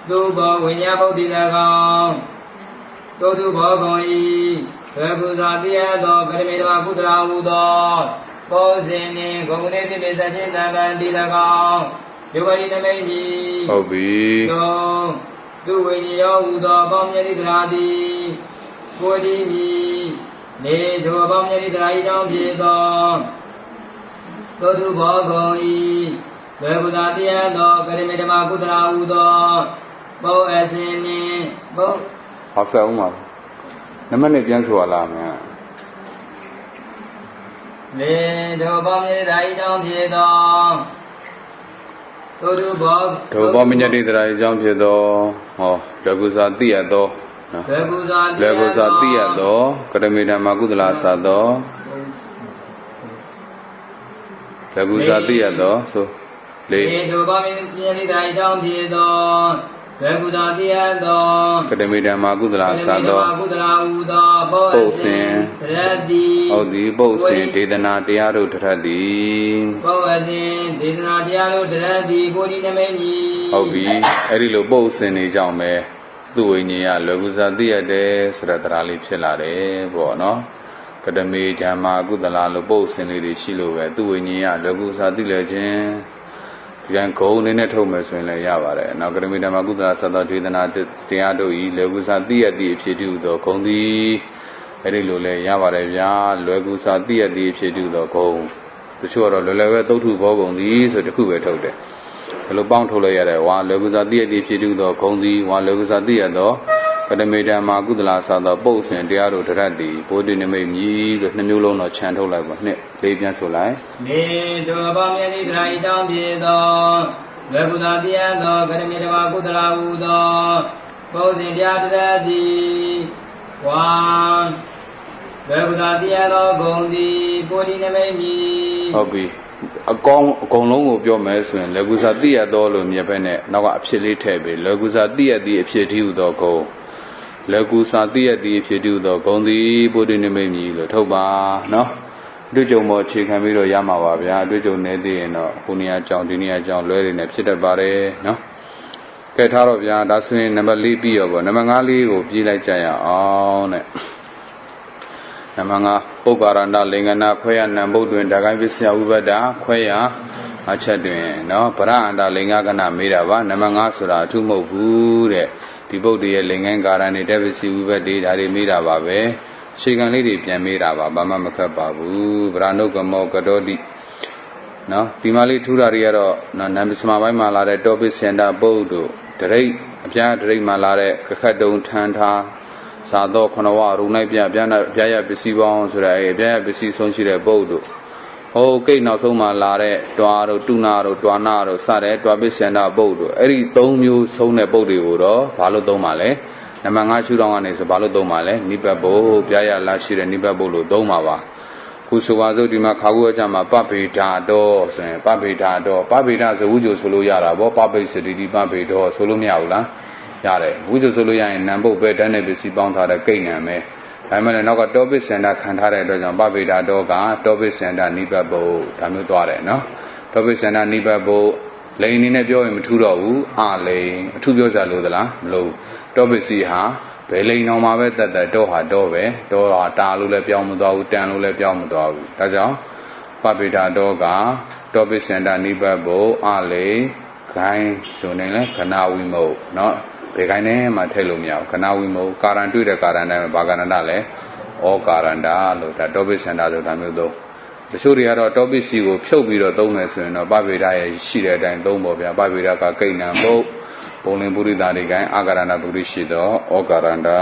သူဘောဝိညာဉ်ဘုဒ္ဓ၎င်းသုတ်ထုဘောဂုံဤဝေကုသာတိယသောပရမိဓမ္မကုသလာဟုသောဘောဇင်နှင့်ဂုံနေဖြစ်ဖြစ်ဆက်ချင်းတမန်ဒီ၎င်းယောဂတိနမိတ်ဟုတ်ပြီသုံးဒ သူဝိညာဉ်ရောဟူသောပေါင်းမြတ်သရာသည်ကိုယ်ဒီမီနေထိုပေါင်းမြတ်သရာ၏ကြောင့်ဖြစ်သောသောသူဘောကုန်၏ဘေကုသာတည်းသောကရမေဓမ္မကုသရာဟူသောဘောအစဉ်နှင့်ဘောဟောဆက်ဦးမှာနမနဲ့ပြန်ဆိုရလားမင်းနေထိုပေါင်းမြတ်သရာ၏ကြောင့်ဖြစ်သောသောသူဘောထိုပေါင်းမြတ်သရာ၏ကြောင့်ဖြစ်သောဟောဘေကုသာတည်းသောဘေကုသာတည်းသောကရမေဓမ္မကုသလာသသောဘေကုသာတည်းသောဆိုလေထိုပေါင်းမြတ်သရာ၏ကြောင့်ဖြစ်သောဘေကုသာတည်းသောကရမေဓမ္မကုသလာသသောကုသလာဟူသောပုတ်စဉ်တရတိဟုတ်သည်ပုတ်စဉ်ဒေသနာတရားတို့တရတိပုတ်အစဉ်ဒေသနာတရားတို့တရတိကိုဒီနမိတ်ကြီးဟုတ်ပြီအဲ့ဒီလိုပုတ်စဉ်နေကြောင့်ပဲသူ့ဝိညာဉ်ကလွယ်ကူစွာသိရတဲ့ဆိုတဲ့တရားလေးဖြစ်လာတယ်ပေါ့နော်ကတမေဓမ္မာကုသလာလို့ပုတ်စဉ်လေးတွေရှိလို့ပဲသူ့ဝိညာဉ်ကလွယ်ကူစွာသိလဲခြင်းဒီကံဂုံလေးနဲ့ထုတ်မယ်ဆိုရင်လည်းရပါတယ်နောက်ကတမေဓမ္မာကုသလာသသောဒေသနာတရားတို့ဤလွယ်ကူစွာသိရသည့်အဖြစ်တူသောဂုံသည်အဲ့ဒီလိုလဲရပါတယ်ဗျာလွယ်ကူစွာသိရသည့်အဖြစ်တူသောဂုံတချို့ကတော့လွယ်လွယ်ပဲသုတ်ထုဘောဂုံသည်ဆိုတခုပဲထုတ်တယ်ဘယ်လိုပေါင်းထုတ်လိုက်ရတယ်ဝါလွယ်ကူစွာသိရသည့်ဖြစ်တူသောဂုံသည်ဝါလွယ်ကူစွာသိရသောကတမေဓမ္မာကုသလာသသောပုတ်စဉ်တရားတို့တရတ်သည်ဘုဒ္ဓနိမိတ်မြည်ဆိုနှစ်မျိုးလုံးတော့ခြံထုတ်လိုက်ပါနှစ်လေးပြန်ဆိုလိုက်နေထိုပေါင်းမြတ်သရာ၏ကြောင့်ဖြစ်သောလွယ်ကူစွာသိရသောကတမေဓမ္မာကုသလာဟူသောပုတ်စဉ်တရားတရတ်သည်ဝါဘေကုသာတည်းသောဂုံသည်ကိုဒီနမိတ်မြည်ဟုတ်ပြီအကုန်လုံးကိုပြောမယ်ဆိုရင်လေကုစာတိရသောလို့မြင်ပဲနဲ့နောက်ကအဖြစ်လေးထည့်ပြီးလေကုစာတိရသည့်အဖြစ်တည်းဟူသောဂုံလေကုစာတိရသည့်အဖြစ်တည်းဟူသောဂုံသည်ပုဒ်နိမိတ်မြည်လို့ထုတ်ပါနော်တွေ့ကြုံပေါ်အခြေခံပြီးတော့ရမှာပါဗျာတွေ့ကြုံနေသေးရင်တော့ခုနေရာကြောင်းဒီနေရာကြောင်းလွဲတွေနဲ့ဖြစ်တတ်ပါတယ်နော်ကဲထားတော့ဗျာဒါဆိုရင်နံပါတ်4ပြီးရောပေါ့နံပါတ်5လေးကိုပြေးလိုက်ကြရအောင်တဲ့နံပါတ်5ပုဂ္ဂာရဏလင်္ကနာခွဲရနံဘုတ်တွင်ဓကိုင်းပစ္စယဝိပဒ္ဒခွဲရအချက်တွင်နော်ဗရအန္တလင်္ကကနာမေးတာပါနံပါတ်5ဆိုတာအထုမဟုတ်ဘူးတဲ့ဒီပုဒ်တည်းရဲ့လင်္ကန်းကာရဏတွေတပ္ပစီဝိပဒ္ဒေဒါတွေမေးတာပါပဲရှေခံလေးတွေပြန်မေးတာပါဘာမှမခက်ပါဘူးဗရဏုကမောကတောတိနော်ဒီမှာလေးထူတာတွေကတော့နံပစမပိုင်းမှာလာတဲ့တောပိစန္ဒပုဒ်တို့ဒရိတ်အပြားဒရိတ်မှာလာတဲ့ကခတ်တုံထန်ထားသာတော့ခဏဝရုံလိုက်ပြပြရပစ္စည်းပေါင်းဆိုတဲ့အဲပြရပစ္စည်းဆုံးရှိတဲ့ပုဒ်တို့ဟိုကိတ်နောက်ဆုံးမှာလာတဲ့တွားတို့တုနာတို့တွာနာတို့စတဲ့တွာပိစန္ဒပုဒ်တို့အဲ့ဒီ၃မျိုးဆုံးတဲ့ပုဒ်တွေကိုတော့ဘာလို့သုံးပါလဲနံပါတ်5ရှုထောင့်ကနေဆိုဘာလို့သုံးပါလဲနိဗ္ဗတ်ပုဒ်ပြရလာရှိတဲ့နိဗ္ဗတ်ပုဒ်လို့သုံးပါပါခုဆိုပါစို့ဒီမှာခါကူအကြမှာပပေဓာတော်ဆိုရင်ပပေဓာတော်ပပေဓာဆိုဥကြိုဆိုလို့ရတာဗောပပိစတိတိပပေတော်ဆိုလို့မရဘူးလားရတယ်ဝိဇ္ဇဆိုလို့ရရင်နံပုတ်ပဲဓာတ်နဲ့ပစ္စည်းပေါင်းထားတဲ့ကိတ်နံပဲဒါမှမဟုတ်နောက်ကတောပိစန္ဒခံထားတဲ့အတွက်ကြောင့်ပပေဓာတော်ကတောပိစန္ဒနိဗ္ဗတ်ပုဒ်ဒါမျိုးသွားတယ်နော်တောပိစန္ဒနိဗ္ဗတ်ပုဒ်လိန်အနေနဲ့ပြောရင်မထူတော့ဘူးအလိန်အထူးပြောကြလို့သလားမလို့တောပိစီဟာဘယ်လိန်အောင်မှာပဲတက်တက်တော့ဟာတော့ပဲတော့ဟာတာလို့လည်းပြောင်းမသွားဘူးတန်လို့လည်းပြောင်းမသွားဘူးဒါကြောင့်ပပေဓာတော်ကတောပိစန္ဒနိဗ္ဗတ်ပုဒ်အလိန်ခိုင်းဆိုနေလဲခဏဝိမုတ်နော်ဘယ်ခိုင်းနဲ့မှထည့်လို့မရဘူးခဏဝိမုတ်ကာရန်တွေ့တဲ့ကာရန်နဲ့ဘာကာရဏလဲဩကာရန္တာလို့ဒါတောပိစန္ဒဆိုတာမျိုးသုံးတချို့တွေကတော့တောပိစီကိုဖြုတ်ပြီးတော့သုံးမယ်ဆိုရင်တော့ပပေဓာရဲ့ရှိတဲ့အတိုင်းသုံးပေါ့ဗျာပပေဓာကကိဏံပုတ်ပုံလင်ပုရိသတွေကိုင်းအာကာရဏပုရိရှိတော့ဩကာရန္တာ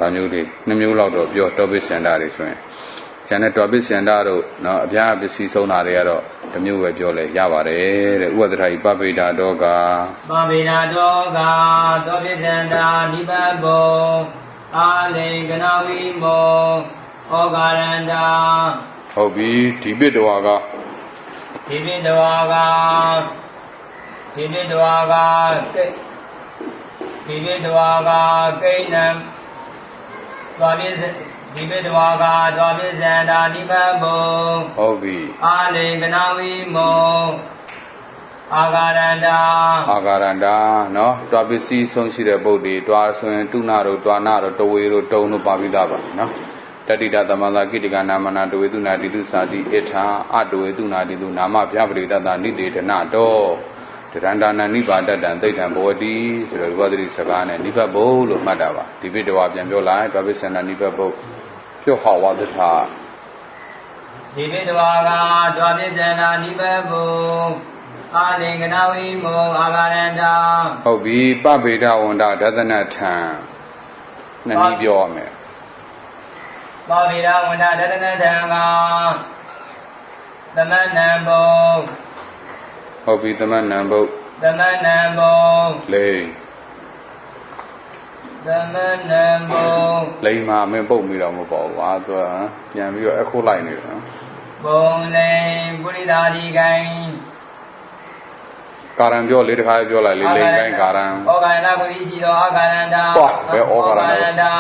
ဒါမျိုးတွေနှစ်မျိုးလောက်တော့ပြောတောပိစန္ဒတွေဆိုရင်ကျန်တဲ့တောပိစန္ဒတို့နော်အပြားပစ္စည်းဆုံးတာတွေကတော့တမျိုးပဲပြောလဲရပါတယ်တဲ့ဥပဒထာဤပပေဓာတော်ကပပေဓာတော်ကတောပိစန္ဒနိဗ္ဗတ်ဘုံအာလိန်ကနာဝိမောဩကာရန္တာဟုတ်ပြီဒီပိတဝါကဒီပိတဝါကကိဏံသွားပြည့်ဒီပိတဝါကသွားပြည့်စန္ဒာနိဗ္ဗတ်ဘုံဟုတ်ပြီအာလိန်ကနာဝိမောအာဂါရန္တာနော်တွာပစ္စည်းဆုံးရှိတဲ့ပုဒ်တွေတွာဆိုရင်တုနာတို့တွာနာတို့တဝေတို့တုံတို့ပါပြီးသားပါနော်တတိတသမန္တာကိတကနာမနာတဝေတုနာတိတုစာတိဣထာအတဝေတုနာတိတုနာမဗျာပရိတတနိတေဒနာတော Randana Nipa Datan, Titan Body, Rodri Sagana, Nipa Bowl of Madava, Dividua Jambola, Babisana Nipa Bowl, Pure Hawa the Tar. Dividua, Dwabizana, Nipa Bowl, Alinganawi Mo, Agaranda. Oh, be Babida on that doesn't have time. Nanibio. Babida on that doesn't have the man Nambo. Hobi the man Nambo. The man Nambo. Lay. The man Nambo. Lay my men both me on mobile. Other, can you echo line? Bone, Buddha Gang. Karan Joe, little high Joe, like Lay Karan. Ogaranda, Buddhisio, Ogaranda. Where Ogaranda?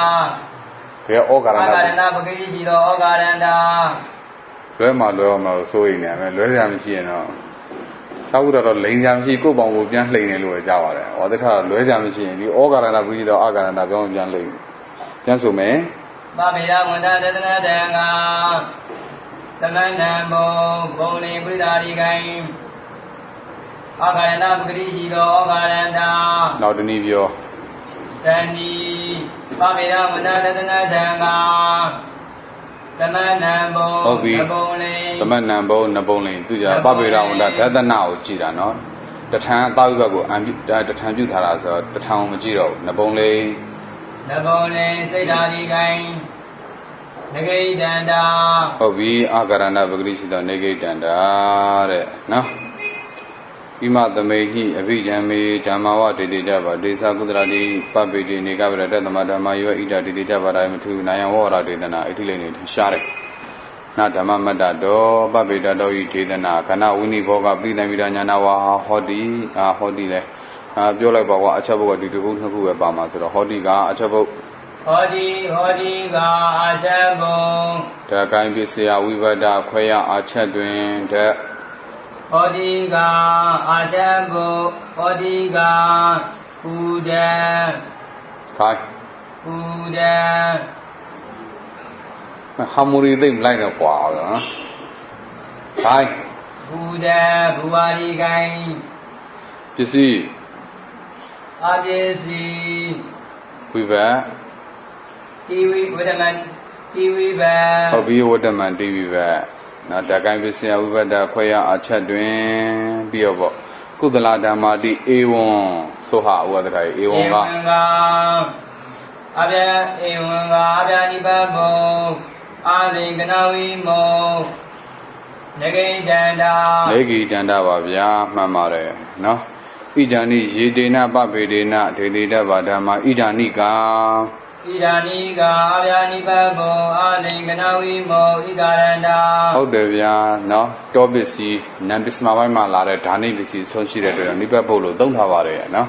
Where Ogaranda? Buddhisio, Ogaranda. Grandma Loma, so in them, and Luriam Shino. How would a Lingham she go on with young lady in Louis Java, or the car, Louisiana machine, the Ogaranda breed or Agaranda going young lady. Jansu may? Babida Wanda Danga, the man Nambo, Bone, Buddha Gang. Ogaranda, Buddhisio, Ogaranda. Now the Nivio. Dandy, Babida Wanda Danga. The man Nambo, the man Nambo, Nabolin, to your Babida on that now, Chida, no? The town Bago, and the time you tell us, the town Majiro, Nabole, Nabole, Sedani Gang, Negate Danda. Oh, we are Garana Bagrishi, the negate and no? Ima the Mehi, a Vijami, Jamawa, the Java, the Sakudradi, Papi, the Nigabra, the Madama, you eat at the Java, I'm to Nayawara, the Italy, Shari. Not a Mamma do, Babi Dado, eat the Nakana, Winnie Boga, Blida Midanawa, Hodi, Hodile, Biola Bawa, Achabo, the Guru Obama, so the Hodiga, Achabo. Hodiga, Achabo. The kind of say, we were the Quaya, Achadwin, the Hodiga, Achabo, Hodiga, Uda. Kai. Uda. How many them like a while, huh? Kai. Uda, Buari Gang. You see, Obviously, we were. Kiwi with a man, Kiwi bear. Oh, be what the man TV were. Not the kind of say, we were the Quaya, Achadwin, be about. Kudala Damadi, A1, so hot was the guy, A1. Abia, Abia Nibabo, Ali Ganawi Mo, Negi Danda. Negi Danda, Babia, Mamare, no? Idani, Yedina, Babidina, Dedida Badama, Idanika. Idanika, Abia Nibabo, Ali Ganawi Mo, Igaranda. Oh, Devia, no? Dobisi, Nambisma Malare, Dani, this is so she read Nibabolo, don't have it, no?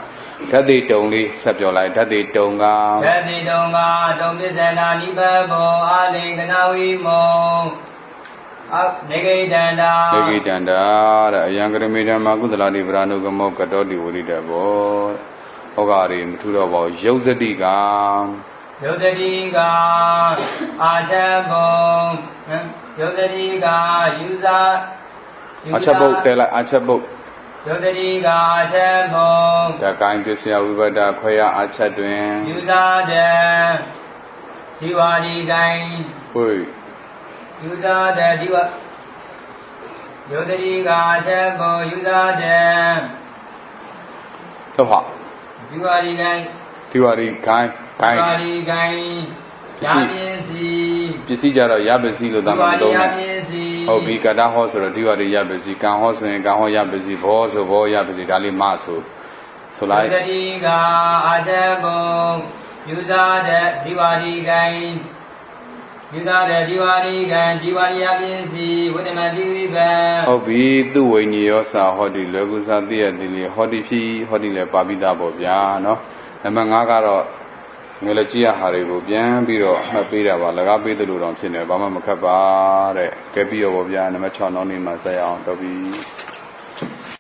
That they only sub your light, that they don't go. That they don't go, don't miss an Anibabo, Ali Ganawi Mo. Negi Danda, a younger medium Magudala Librano Gamoka Dodi Udabo, Ogari, Muturo, Josediga, Achabo, Josediga, Achabo, Achabo. Yoderiga Achabo. The kind to say, we were the Quaya Achadwin. Yuza de Diwali Gang. Yuza de Diva. Yoderiga Achabo, Yuza de Diwali Gang. Diwali Gang. Diwali Gang. Yabisi. Pisijaro Yabisi, the Yabisi. Oh, we got a horse or a Diwali Yabisi, can horse and Gaho Yabisi, horse of all Yabisi, Dali Masu. So like Yoderiga Achabo, Yuza de Diwali Gang. Yuza de Diwali Gang, Diwali Yabisi, with a Madiwi Bear. Oh, we do when you saw Hodi Legusa, dear Dilly, Hodi P, Hodi Le Babida Bobiano, and Mangaro. Melachia Haribo, bien, Biro, Mapira, Lagabi, the Ludon, Bama Macaba, Gabio, Bian, Machon, only Masaya, Toby.